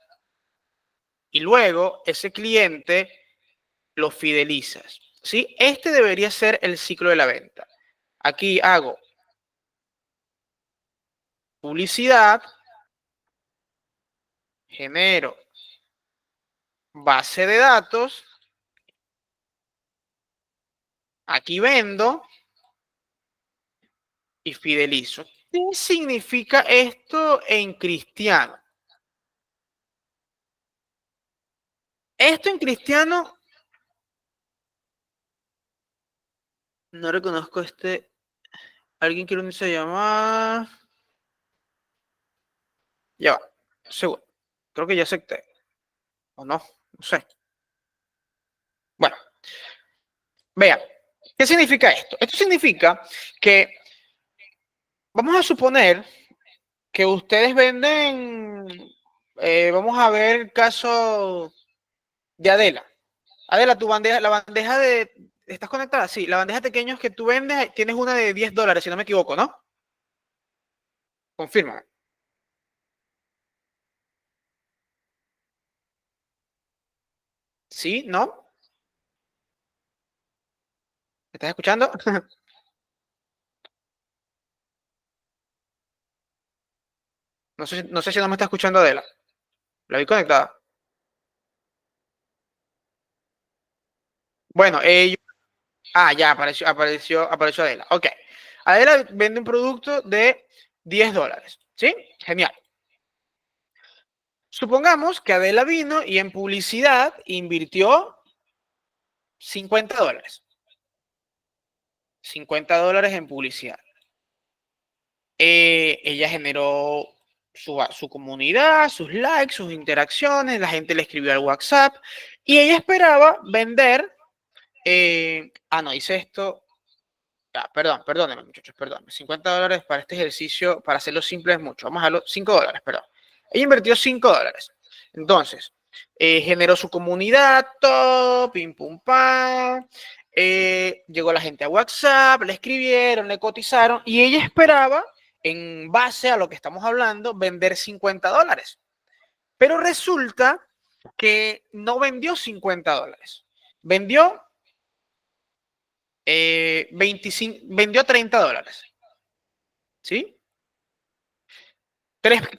S1: y luego ese cliente lo fidelizas, ¿sí? Este debería ser el ciclo de la venta. Aquí hago publicidad, genero base de datos, aquí vendo y fidelizo. ¿Qué significa esto en cristiano? Esto en cristiano, no reconozco ¿alguien quiere unirse a llamar? Ya va, seguro. Creo que ya acepté. ¿O no? No sé. Bueno, vean. ¿Qué significa esto? Esto significa que, vamos a suponer que ustedes venden, vamos a ver el caso de Adela. Adela, tu bandeja, la bandeja de... ¿Estás conectada? Sí, la bandeja de pequeños que tú vendes, tienes una de $10, si no me equivoco, ¿no? Confirma. ¿Sí? ¿No? ¿Me estás escuchando? No sé si no me está escuchando Adela. La vi conectada. Bueno, ya apareció Adela. Ok. Adela vende un producto de $10. ¿Sí? Genial. Supongamos que Adela vino y en publicidad invirtió $50. $50 en publicidad. Ella generó su comunidad, sus likes, sus interacciones, la gente le escribió al WhatsApp y ella esperaba vender. No, hice esto. Perdónenme, muchachos, perdón. $50 para este ejercicio, para hacerlo simple es mucho. Vamos a darlo $5, perdón. Ella invirtió $5. Entonces, generó su comunidad, todo, pim, pum, pam. Llegó la gente a WhatsApp, le escribieron, le cotizaron y ella esperaba, en base a lo que estamos hablando, vender $50. Pero resulta que no vendió $50. Vendió 25, vendió $30. ¿Sí?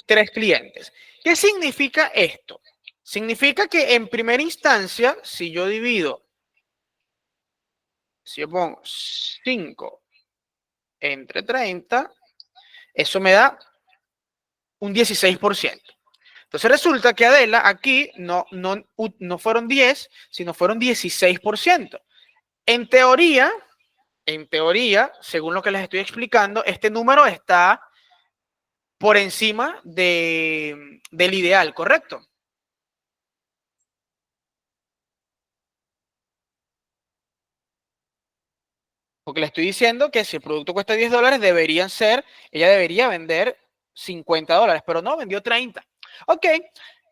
S1: Tres clientes. ¿Qué significa esto? Significa que en primera instancia, si yo pongo 5 entre 30, eso me da un 16%. Entonces resulta que Adela aquí no fueron 10, sino fueron 16%. En teoría, según lo que les estoy explicando, este número está por encima del ideal, ¿correcto? Porque le estoy diciendo que si el producto cuesta $10, ella debería vender $50, pero no, vendió 30. Ok,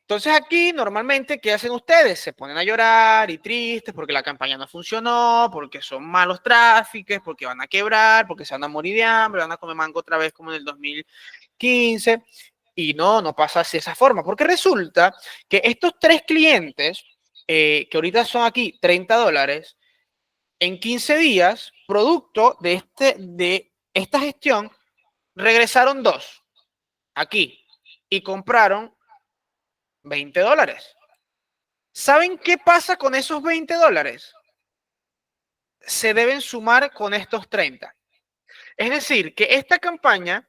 S1: entonces aquí normalmente, ¿qué hacen ustedes? Se ponen a llorar y tristes porque la campaña no funcionó, porque son malos tráficos, porque van a quebrar, porque se van a morir de hambre, van a comer mango otra vez como en el 2015. Y no pasa así de esa forma, porque resulta que estos tres clientes, que ahorita son aquí $30, en 15 días, producto de esta gestión, regresaron dos aquí y compraron $20. ¿Saben qué pasa con esos $20? Se deben sumar con estos 30. Es decir, que esta campaña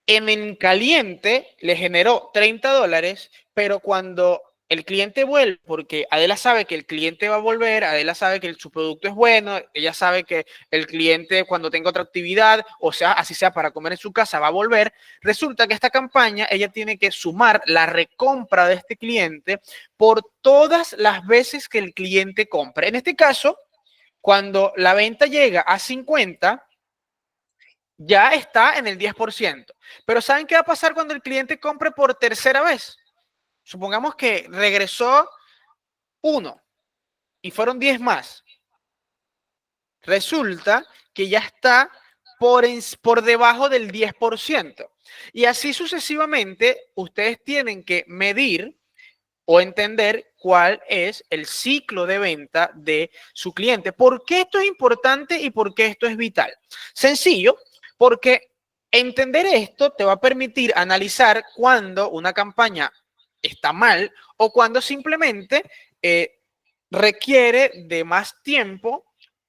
S1: en el caliente le generó $30, pero cuando el cliente vuelve, porque Adela sabe que el cliente va a volver, Adela sabe que su producto es bueno, ella sabe que el cliente cuando tenga otra actividad, o sea, así sea para comer en su casa, va a volver. Resulta que esta campaña, ella tiene que sumar la recompra de este cliente por todas las veces que el cliente compre. En este caso, cuando la venta llega a 50, ya está en el 10%. Pero ¿saben qué va a pasar cuando el cliente compre por tercera vez? Supongamos que regresó uno y fueron 10 más. Resulta que ya está por debajo del 10%. Y así sucesivamente, ustedes tienen que medir o entender cuál es el ciclo de venta de su cliente. ¿Por qué esto es importante y por qué esto es vital? Sencillo, porque entender esto te va a permitir analizar cuando una campaña está mal o cuando simplemente requiere de más tiempo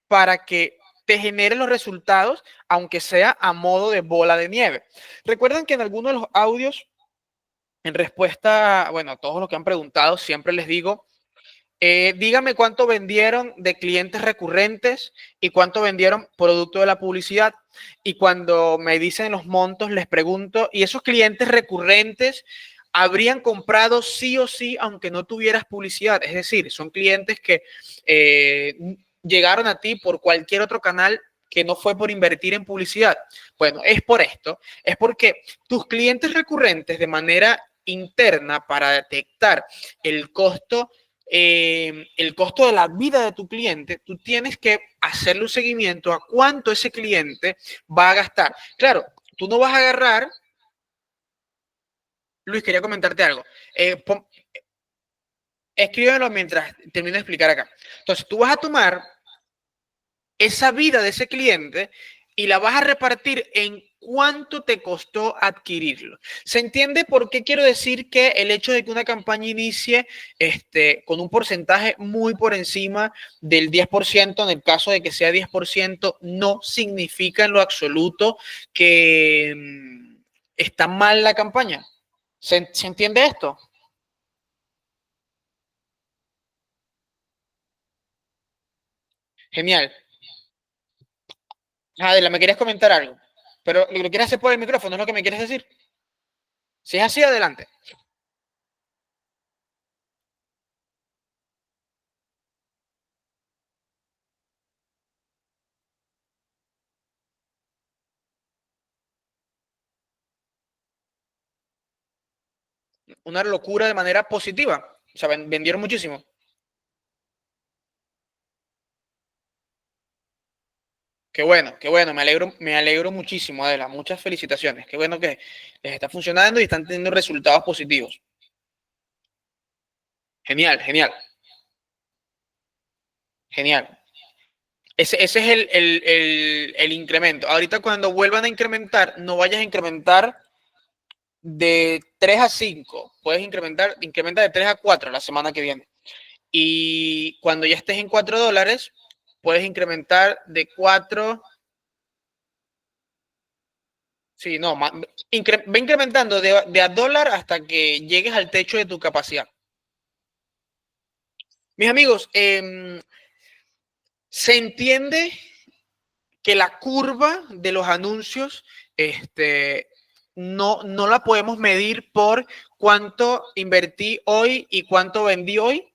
S1: para que te genere los resultados, aunque sea a modo de bola de nieve. Recuerden que en algunos de los audios, en respuesta, bueno, a todos los que han preguntado, siempre les digo, dígame cuánto vendieron de clientes recurrentes y cuánto vendieron producto de la publicidad. Y cuando me dicen los montos, les pregunto, ¿y esos clientes recurrentes habrían comprado sí o sí, aunque no tuvieras publicidad? Es decir, son clientes que llegaron a ti por cualquier otro canal que no fue por invertir en publicidad. Bueno, es por esto, es porque tus clientes recurrentes de manera interna para detectar el costo el costo de la vida de tu cliente, tú tienes que hacerle un seguimiento a cuánto ese cliente va a gastar. Claro, tú no vas a agarrar. Luis, quería comentarte algo. Escríbelo mientras termino de explicar acá. Entonces, tú vas a tomar esa vida de ese cliente y la vas a repartir en cuánto te costó adquirirlo. ¿Se entiende por qué quiero decir que el hecho de que una campaña inicie con un porcentaje muy por encima del 10%, en el caso de que sea 10%, no significa en lo absoluto que está mal la campaña? ¿Se entiende esto? Genial. Adela, me querías comentar algo, pero lo quieres hacer por el micrófono, ¿es lo que me quieres decir? Si es así, adelante. Una locura de manera positiva. O sea, vendieron muchísimo. Qué bueno, me alegro muchísimo, Adela. Muchas felicitaciones. Qué bueno que les está funcionando y están teniendo resultados positivos. Genial, genial, genial. Ese es el incremento. Ahorita cuando vuelvan a incrementar, no vayas a incrementar de 3 a 5. Puedes incrementa de 3 a 4 la semana que viene. Y cuando ya estés en $4, puedes incrementar de 4. Sí, no, va incrementando de a dólar hasta que llegues al techo de tu capacidad. Mis amigos, se entiende que la curva de los anuncios no la podemos medir por cuánto invertí hoy y cuánto vendí hoy.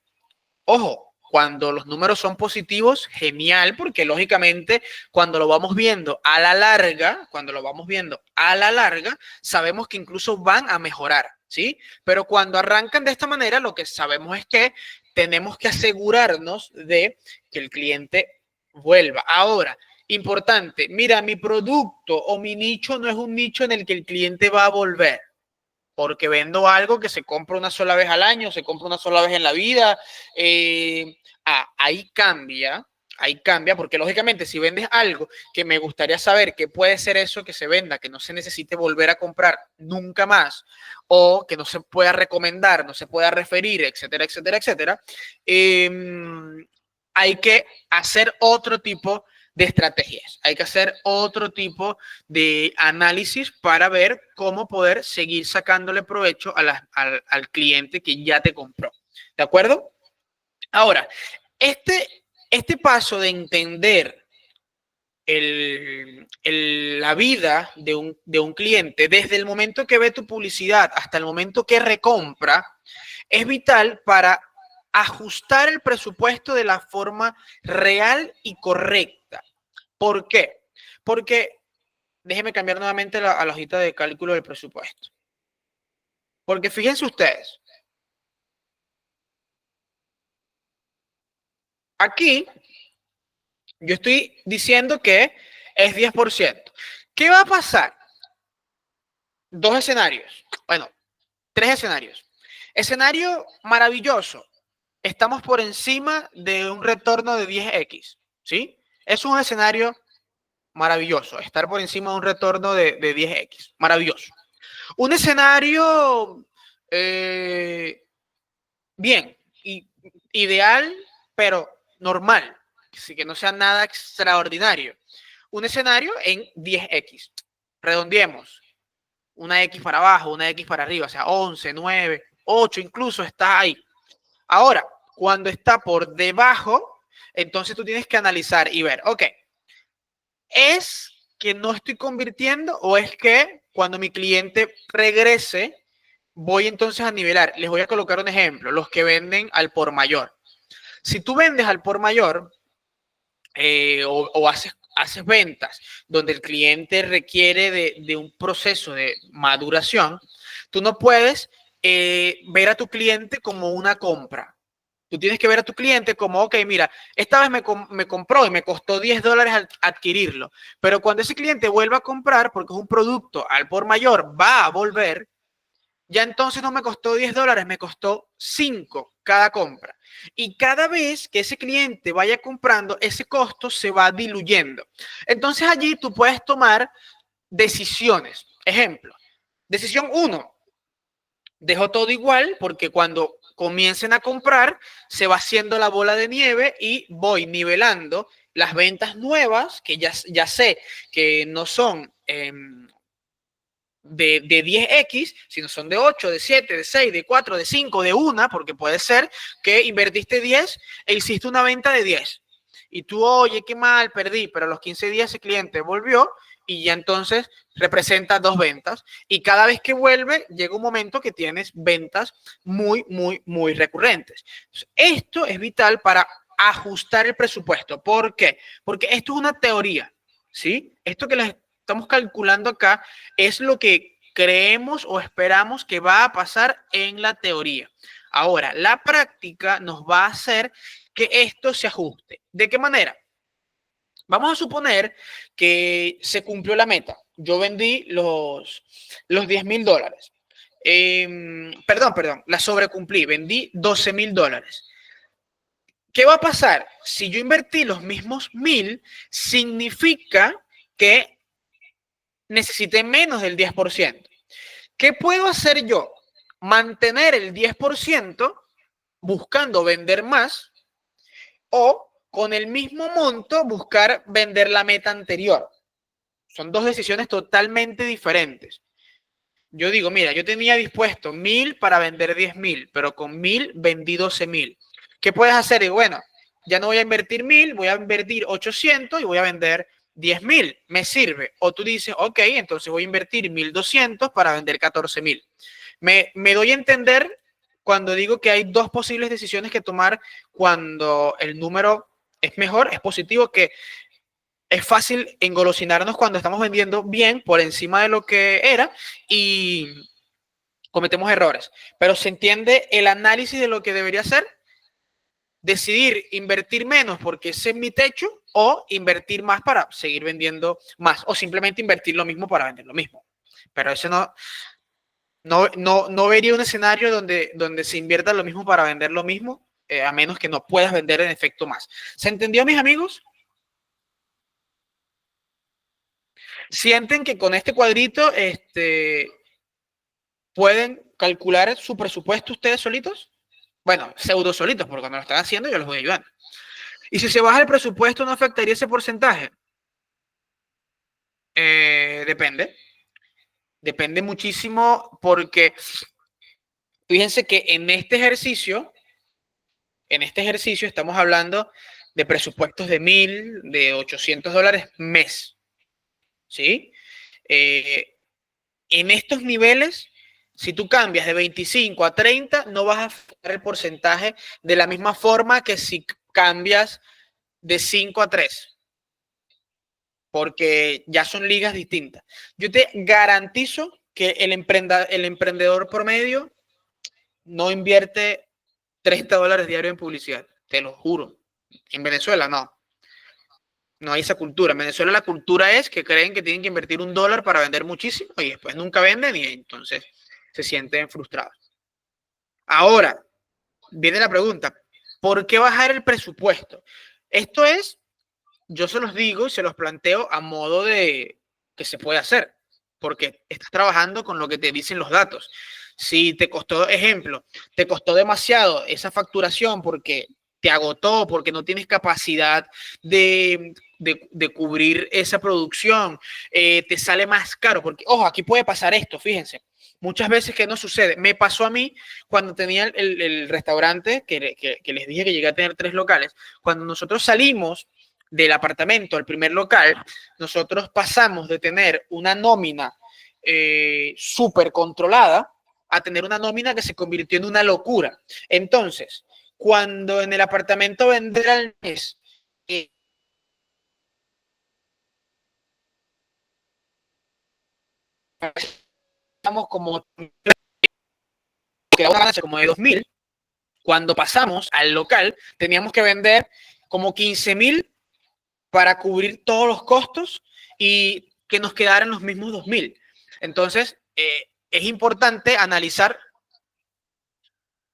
S1: Ojo, cuando los números son positivos, genial, porque lógicamente cuando lo vamos viendo a la larga, sabemos que incluso van a mejorar, ¿sí? Pero cuando arrancan de esta manera, lo que sabemos es que tenemos que asegurarnos de que el cliente vuelva. Ahora, importante, mira, mi producto o mi nicho no es un nicho en el que el cliente va a volver porque vendo algo que se compra una sola vez al año, se compra una sola vez en la vida. Ahí cambia, porque lógicamente si vendes algo que me gustaría saber que puede ser eso que se venda, que no se necesite volver a comprar nunca más, o que no se pueda recomendar, no se pueda referir, etcétera, etcétera, etcétera, hay que hacer otro tipo de estrategias. Hay que hacer otro tipo de análisis para ver cómo poder seguir sacándole provecho al cliente que ya te compró. ¿De acuerdo? Ahora, este paso de entender la vida de un cliente desde el momento que ve tu publicidad hasta el momento que recompra es vital para ajustar el presupuesto de la forma real y correcta. ¿Por qué? Porque déjeme cambiar nuevamente a la hojita de cálculo del presupuesto. Porque fíjense ustedes, aquí yo estoy diciendo que es 10%. ¿Qué va a pasar? Dos escenarios. Bueno, tres escenarios. Escenario maravilloso. Estamos por encima de un retorno de 10x. ¿Sí? Es un escenario maravilloso. Estar por encima de un retorno de 10x. Maravilloso. Un escenario bien, ideal, pero normal. Así que no sea nada extraordinario. Un escenario en 10x. Redondeemos. Una X para abajo, una X para arriba, o sea, 11, 9, 8, incluso está ahí. Ahora, cuando está por debajo, entonces tú tienes que analizar y ver, ok, ¿es que no estoy convirtiendo o es que cuando mi cliente regrese, voy entonces a nivelar? Les voy a colocar un ejemplo, los que venden al por mayor. Si tú vendes al por mayor o haces ventas donde el cliente requiere de un proceso de maduración, tú no puedes ver a tu cliente como una compra. Tú tienes que ver a tu cliente como, ok, mira, esta vez me compró y me costó $10 adquirirlo, pero cuando ese cliente vuelva a comprar, porque es un producto al por mayor, va a volver, ya entonces no me costó $10, me costó 5 cada compra. Y cada vez que ese cliente vaya comprando, ese costo se va diluyendo. Entonces allí tú puedes tomar decisiones. Ejemplo, decisión 1, dejo todo igual porque cuando comiencen a comprar se va haciendo la bola de nieve y voy nivelando las ventas nuevas que ya sé que no son de 10x, sino son de 8, de 7, de 6, de 4, de 5, de 1, porque puede ser que invertiste 10 e hiciste una venta de 10. Y tú, oye, qué mal, perdí, pero a los 15 días ese cliente volvió y ya entonces representa 2 ventas. Y cada vez que vuelve, llega un momento que tienes ventas muy, muy, muy recurrentes. Esto es vital para ajustar el presupuesto. ¿Por qué? Porque esto es una teoría, ¿sí? Esto que les estamos calculando acá es lo que creemos o esperamos que va a pasar en la teoría. Ahora, la práctica nos va a hacer que esto se ajuste. ¿De qué manera? Vamos a suponer que se cumplió la meta. Yo vendí los $10,000. Perdón, la sobrecumplí. Vendí $12,000. ¿Qué va a pasar? Si yo invertí los mismos 1,000, significa que necesité menos del 10%. ¿Qué puedo hacer yo? Mantener el 10% buscando vender más o con el mismo monto buscar vender la meta anterior. Son dos decisiones totalmente diferentes. Yo digo, mira, yo tenía dispuesto 1,000 para vender 10,000, pero con 1,000 vendí 12,000. ¿Qué puedes hacer? Y bueno, ya no voy a invertir 1,000, voy a invertir 800 y voy a vender 10,000. Me sirve. O tú dices, ok, entonces voy a invertir 1,200 para vender 14,000. Me doy a entender cuando digo que hay dos posibles decisiones que tomar cuando el número es mejor, es positivo, que es fácil engolosinarnos cuando estamos vendiendo bien por encima de lo que era y cometemos errores. Pero se entiende el análisis de lo que debería ser, decidir invertir menos porque ese es mi techo o invertir más para seguir vendiendo más o simplemente invertir lo mismo para vender lo mismo. Pero eso no vería un escenario donde se invierta lo mismo para vender lo mismo, a menos que no puedas vender en efecto más. ¿Se entendió, mis amigos? ¿Sienten que con este cuadrito pueden calcular su presupuesto ustedes solitos? Bueno, pseudo solitos, porque cuando lo están haciendo yo los voy ayudando. Y si se baja el presupuesto, ¿no afectaría ese porcentaje? Depende. Depende muchísimo porque fíjense que en este ejercicio estamos hablando de presupuestos de 1,000, de $800 mes. ¿Sí? Eh, en estos niveles, si tú cambias de 25 a 30, no vas a afectar el porcentaje de la misma forma que si cambias de 5 a 3, porque ya son ligas distintas. Yo te garantizo que el emprendedor promedio no invierte $30 diario en publicidad, te lo juro. En Venezuela no. No hay esa cultura. En Venezuela la cultura es que creen que tienen que invertir $1 para vender muchísimo y después nunca venden y entonces se sienten frustrados. Ahora, viene la pregunta, ¿por qué bajar el presupuesto? Esto es, yo se los digo y se los planteo a modo de que se puede hacer, porque estás trabajando con lo que te dicen los datos. Si te costó, ejemplo, te costó demasiado esa facturación porque te agotó, porque no tienes capacidad de cubrir esa producción, te sale más caro, porque, ojo, aquí puede pasar esto, fíjense. Muchas veces que no sucede. Me pasó a mí cuando tenía el restaurante, que les dije que llegué a tener 3 locales. Cuando nosotros salimos del apartamento al primer local, nosotros pasamos de tener una nómina súper controlada a tener una nómina que se convirtió en una locura. Entonces, cuando en el apartamento vender al mes, estamos como, como de 2,000, Cuando pasamos al local, teníamos que vender como 15.000 para cubrir todos los costos y que nos quedaran los mismos 2.000. Entonces, es importante analizar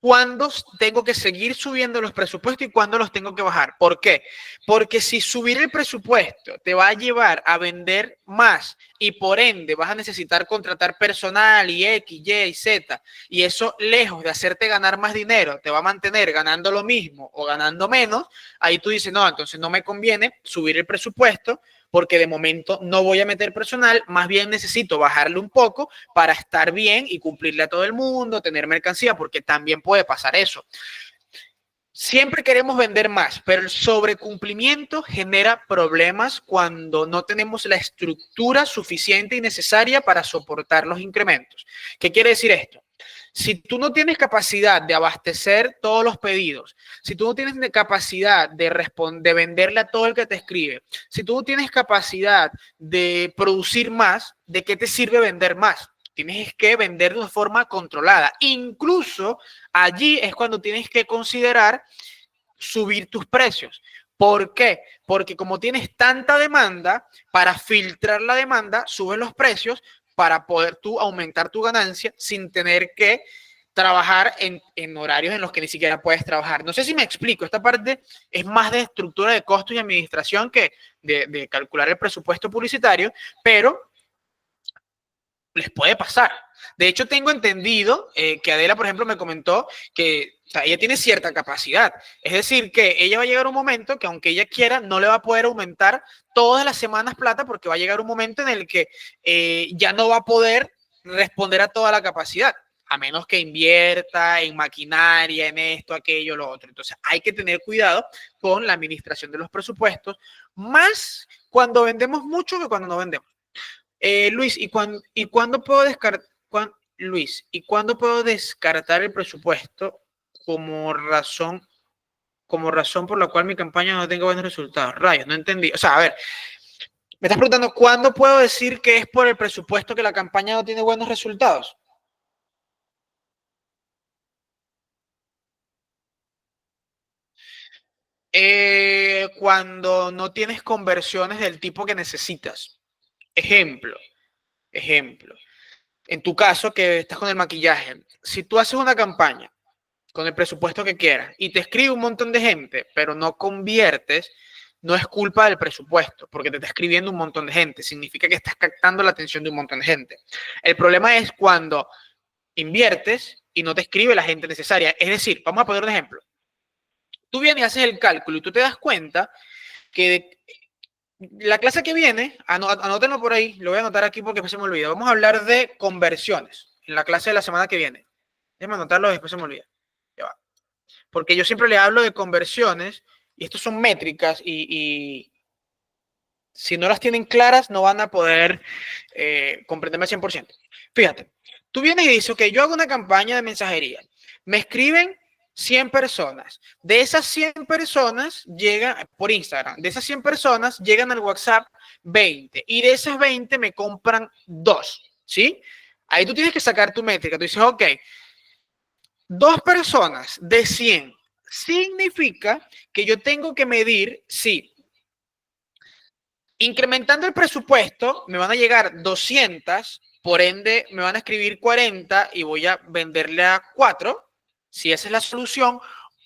S1: cuándo tengo que seguir subiendo los presupuestos y cuándo los tengo que bajar. ¿Por qué? Porque si subir el presupuesto te va a llevar a vender más y por ende vas a necesitar contratar personal y X, Y y Z, y eso lejos de hacerte ganar más dinero, te va a mantener ganando lo mismo o ganando menos, ahí tú dices, no, entonces no me conviene subir el presupuesto porque de momento no voy a meter personal, más bien necesito bajarle un poco para estar bien y cumplirle a todo el mundo, tener mercancía, porque también puede pasar eso. Siempre queremos vender más, pero el sobrecumplimiento genera problemas cuando no tenemos la estructura suficiente y necesaria para soportar los incrementos. ¿Qué quiere decir esto? Si tú no tienes capacidad de abastecer todos los pedidos, si tú no tienes capacidad de venderle a todo el que te escribe, si tú no tienes capacidad de producir más, ¿de qué te sirve vender más? Tienes que vender de una forma controlada. Incluso allí es cuando tienes que considerar subir tus precios. ¿Por qué? Porque como tienes tanta demanda, para filtrar la demanda, subes los precios para poder tú aumentar tu ganancia sin tener que trabajar en horarios en los que ni siquiera puedes trabajar. No sé si me explico, esta parte es más de estructura de costos y administración que de calcular el presupuesto publicitario, pero les puede pasar. De hecho, tengo entendido que Adela, por ejemplo, me comentó que o sea, ella tiene cierta capacidad. Es decir, que ella va a llegar un momento que aunque ella quiera, no le va a poder aumentar todas las semanas plata porque va a llegar un momento en el que ya no va a poder responder a toda la capacidad, a menos que invierta en maquinaria, en esto, aquello, lo otro. Entonces, hay que tener cuidado con la administración de los presupuestos, más cuando vendemos mucho que cuando no vendemos. Luis, ¿y cuándo puedo descartar, Luis, ¿y cuándo puedo descartar el presupuesto como razón por la cual mi campaña no tenga buenos resultados? Rayos, no entendí. O sea, a ver, me estás preguntando, ¿cuándo puedo decir que es por el presupuesto que la campaña no tiene buenos resultados? Cuando no tienes conversiones del tipo que necesitas. Ejemplo. En tu caso, que estás con el maquillaje, si tú haces una campaña con el presupuesto que quieras y te escribe un montón de gente, pero no conviertes, no es culpa del presupuesto, porque te está escribiendo un montón de gente. Significa que estás captando la atención de un montón de gente. El problema es cuando inviertes y no te escribe la gente necesaria. Es decir, vamos a poner un ejemplo. Tú vienes y haces el cálculo y tú te das cuenta que la clase que viene, anótenlo por ahí, lo voy a anotar aquí porque después se me olvida. Vamos a hablar de conversiones en la clase de la semana que viene. Déjame anotarlo, después se me olvida. Ya va. Porque yo siempre le hablo de conversiones y estos son métricas y si no las tienen claras no van a poder comprenderme al 100%. Fíjate, tú vienes y dices, ok, yo hago una campaña de mensajería. Me escriben 100 personas. De esas 100 personas llegan por Instagram. De esas 100 personas llegan al WhatsApp 20. Y de esas 20 me compran 2. ¿Sí? Ahí tú tienes que sacar tu métrica. Tú dices, ok, 2 personas de 100 significa que yo tengo que medir si incrementando el presupuesto me van a llegar 200, por ende me van a escribir 40 y voy a venderle a 4, si esa es la solución,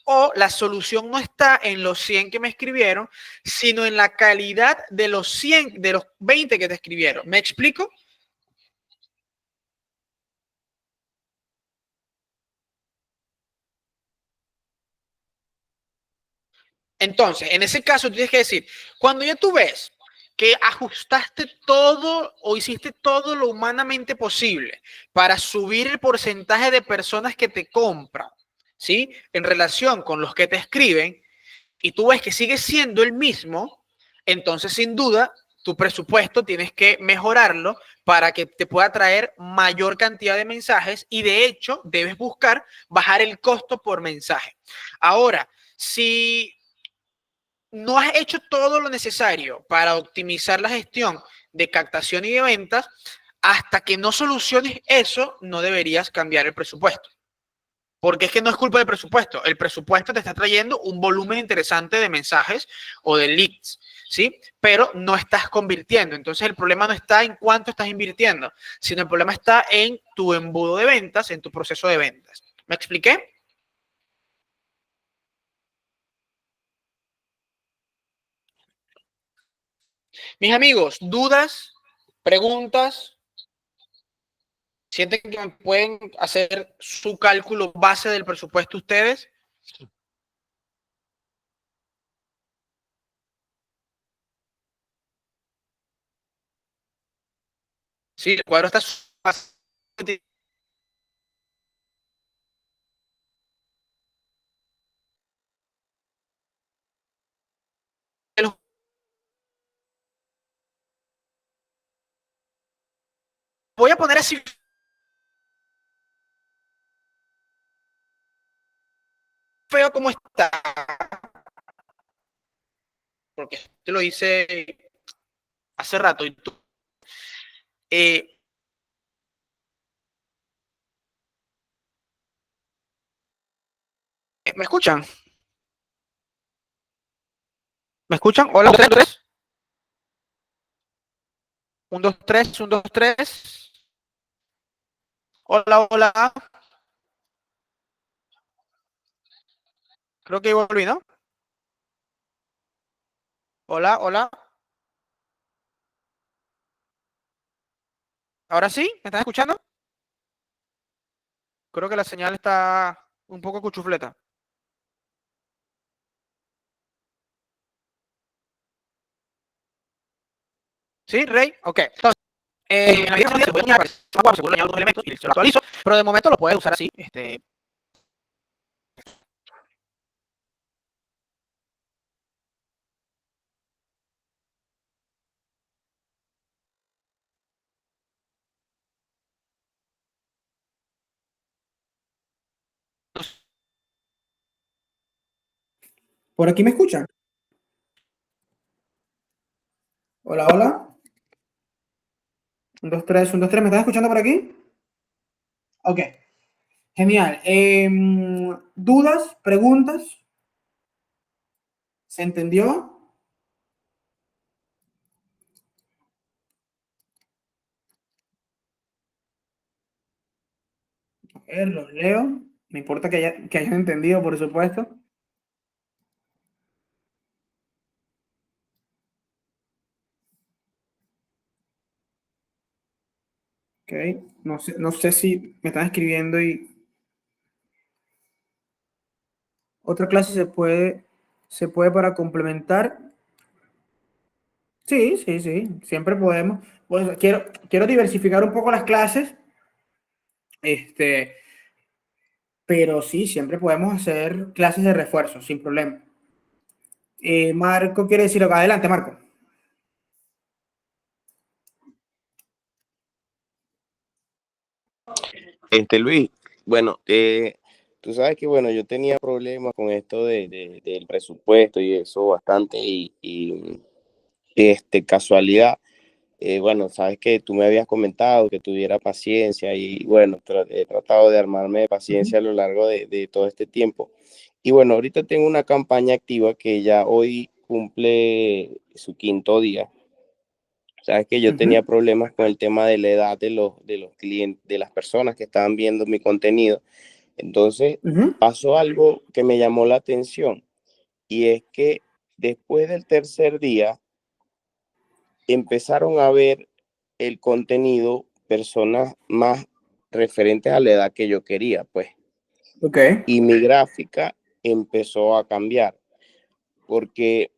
S1: o la solución no está en los 100 que me escribieron, sino en la calidad de los 100, de los 20 que te escribieron. ¿Me explico? Entonces, en ese caso, tú tienes que decir, cuando ya tú ves que ajustaste todo o hiciste todo lo humanamente posible para subir el porcentaje de personas que te compran, ¿sí? En relación con los que te escriben, y tú ves que sigue siendo el mismo, entonces sin duda tu presupuesto tienes que mejorarlo para que te pueda traer mayor cantidad de mensajes y de hecho debes buscar bajar el costo por mensaje. Ahora, si no has hecho todo lo necesario para optimizar la gestión de captación y de ventas, hasta que no soluciones eso, no deberías cambiar el presupuesto. Porque es que no es culpa del presupuesto. El presupuesto te está trayendo un volumen interesante de mensajes o de leads, ¿sí? Pero no estás convirtiendo. Entonces el problema no está en cuánto estás invirtiendo, sino el problema está en tu embudo de ventas, en tu proceso de ventas. ¿Me expliqué? Mis amigos, dudas, preguntas, ¿sienten que me pueden hacer su cálculo base del presupuesto ustedes? Sí, el cuadro está voy a poner así feo como está, porque te lo hice hace rato y tú, eh, ¿me escuchan? ¿Me escuchan? Hola, 1, 2, 3. 1, 2, 3, 1, 2, 3. Hola, hola. Creo que volví, ¿no? Hola, hola. ¿Ahora sí? ¿Me están escuchando? Creo que la señal está un poco cuchufleta. ¿Sí, Rey? Ok. Entonces, en la vida se puede añadir más según le añado algunos elementos y se lo actualizo, pero de momento lo puedes usar así. ¿Por aquí me escuchan? Hola, hola. 1, 2, 3, 1, 2, 3. ¿Me están escuchando por aquí? Ok, genial. ¿Dudas? ¿Preguntas? ¿Se entendió? A ver, los leo. Me importa que hayan entendido, por supuesto. Ok, no sé si me están escribiendo y otra clase se puede para complementar. Sí, sí, sí, siempre podemos. Pues quiero diversificar un poco las clases, este, pero sí, siempre podemos hacer clases de refuerzo, sin problema. Marco quiere decir algo. Adelante, Marco.
S2: Luis, bueno, tú sabes que bueno, yo tenía problemas con esto del presupuesto y eso bastante casualidad, bueno, sabes que tú me habías comentado que tuviera paciencia y bueno, he tratado de armarme de paciencia a lo largo de todo este tiempo. Y bueno, ahorita tengo una campaña activa que ya hoy cumple su quinto día. Sabes que yo tenía
S1: Ujú,
S2: problemas con el tema de la edad de los clientes, de las personas que estaban viendo mi contenido. Entonces
S1: ujú.
S2: pasó algo que me llamó la atención y es que después del tercer día empezaron a ver el contenido personas más referentes a la edad que yo quería, pues.
S1: Ok.
S2: Y mi gráfica empezó a cambiar porque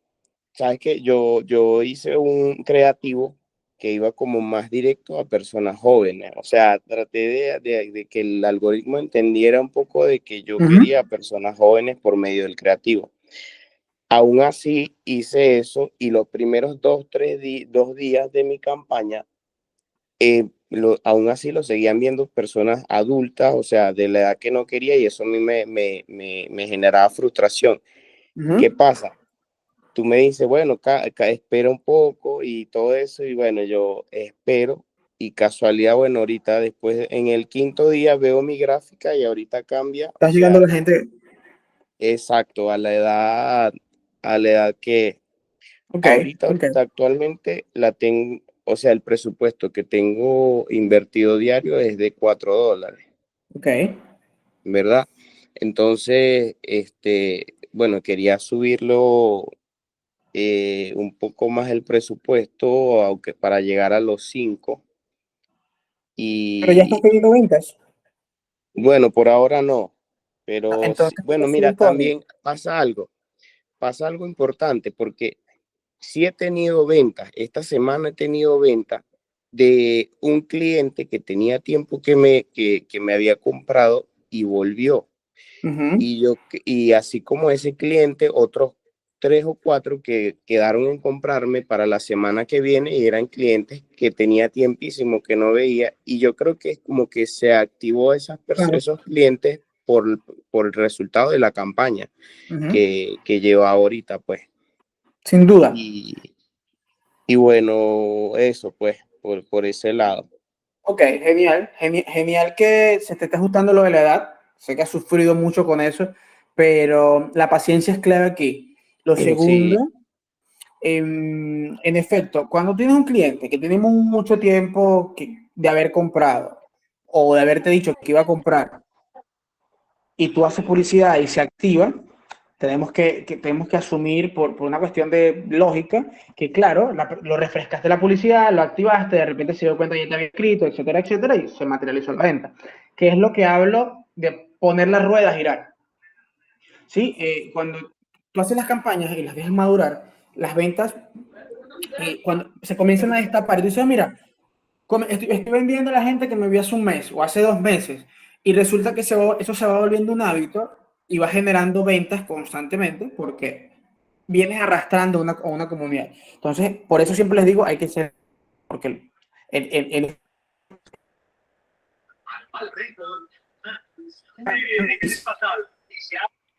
S2: sabes que yo hice un creativo que iba como más directo a personas jóvenes. O sea, traté de que el algoritmo entendiera un poco de que yo
S1: Ujú,
S2: quería personas jóvenes por medio del creativo. Aún así, hice eso y los primeros 2 días de mi campaña, aún así lo seguían viendo personas adultas, o sea, de la edad que no quería y eso a mí me generaba frustración. ¿Qué
S1: ujú,
S2: pasa? Tú me dices, bueno, espera un poco y todo eso, y bueno, yo espero, y casualidad, bueno, ahorita después, en el quinto día veo mi gráfica y ahorita cambia, o
S1: Estás llegando
S2: sea,
S1: a la gente.
S2: exacto, a la edad que
S1: Ok, ok,
S2: ahorita actualmente la tengo, o sea, el presupuesto que tengo invertido diario es de $4,
S1: ok.
S2: ¿verdad? Entonces, bueno, quería subirlo un poco más el presupuesto, aunque para llegar a los 5.
S1: Pero ya estás
S2: Y
S1: teniendo ventas.
S2: bueno, por ahora no,
S1: Ah,
S2: pero sí,
S1: entonces hay
S2: bueno,
S1: que
S2: mira,
S1: subir todavía.
S2: también pasa algo importante porque sí he tenido ventas, esta semana he tenido ventas de un cliente que tenía tiempo que me había comprado y volvió.
S1: Ujú.
S2: Y así como ese cliente, otros 3 o 4 que quedaron en comprarme para la semana que viene y eran clientes que tenía tiempísimo que no veía. Y yo creo que es como que se activó
S1: Claro.
S2: esos clientes por el resultado de la campaña
S1: Ujú.
S2: que lleva ahorita, pues.
S1: Sin duda.
S2: Y, y bueno, eso, pues, por ese lado.
S1: Ok, genial. Genial que se te esté ajustando lo de la edad. Sé que has sufrido mucho con eso, pero la paciencia es clave aquí. Lo
S2: Sí,
S1: segundo, en efecto, cuando tienes un cliente que tenemos mucho tiempo de haber comprado o de haberte dicho que iba a comprar y tú haces publicidad y se activa, tenemos que asumir por una cuestión de lógica que, claro, lo refrescaste la publicidad, lo activaste, de repente se dio cuenta que ya te había escrito, etcétera, etcétera, y se materializó la venta. Que es lo que hablo de poner la rueda a girar. ¿Sí? Cuando tú haces las campañas y las dejas madurar, las ventas, cuando se comienzan a destapar, y tú dices, mira, estoy vendiendo a la gente que me vio hace un mes o hace 2 meses y resulta que eso se va volviendo un hábito y va generando ventas constantemente porque vienes arrastrando una comunidad. Entonces, por eso siempre les digo, hay que ser, porque el-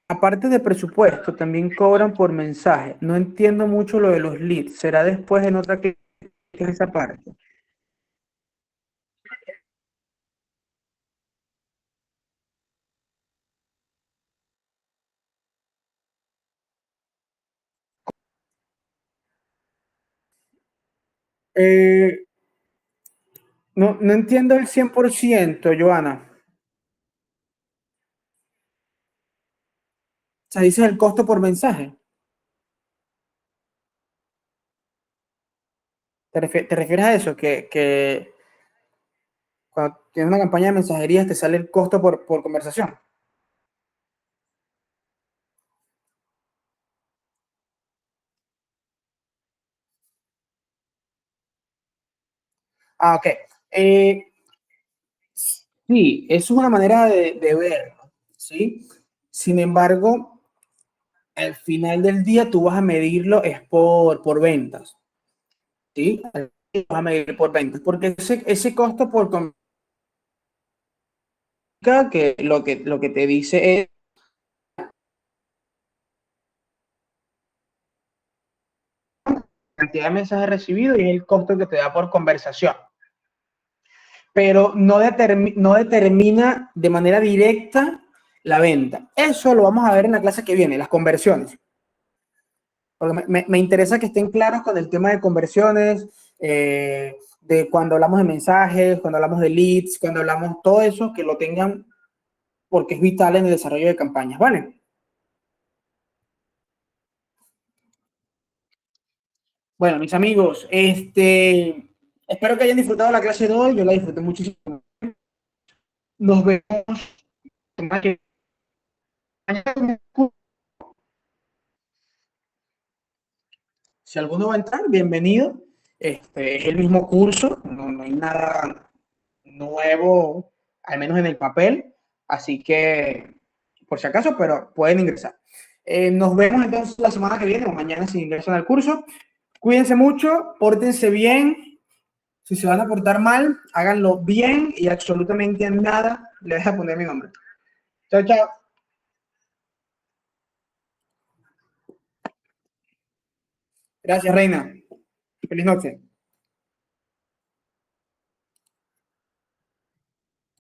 S1: aparte de presupuesto, también cobran por mensaje. No entiendo mucho lo de los leads. ¿Será después en otra que es esa parte? Eh, no, no entiendo el 100%, Joana. O sea, dices el costo por mensaje. ¿Te refieres a eso? Que cuando tienes una campaña de mensajería te sale el costo por conversación. Ah, ok. Eh, sí, eso es una manera de verlo, ¿sí? Sin embargo, al final del día tú vas a medirlo es por ventas, ¿sí? Vas a medir por ventas, porque ese costo por conversación que lo que te dice es cantidad de mensajes recibidos y es el costo que te da por conversación. Pero no determina de manera directa la venta. Eso lo vamos a ver en la clase que viene, las conversiones. Porque me interesa que estén claros con el tema de conversiones, de cuando hablamos de mensajes, cuando hablamos de leads, cuando hablamos todo eso, que lo tengan porque es vital en el desarrollo de campañas, ¿vale? Bueno, mis amigos, espero que hayan disfrutado la clase de hoy, yo la disfruté muchísimo. Nos vemos mañana. Si alguno va a entrar, bienvenido. Es el mismo curso, no hay nada nuevo, al menos en el papel. Así que, por si acaso, pero pueden ingresar. Nos vemos entonces la semana que viene o mañana si ingresan al curso. Cuídense mucho, pórtense bien. Si se van a portar mal, háganlo bien y absolutamente nada le voy a poner mi nombre. Chao, chao. Gracias, Reina. Feliz noche.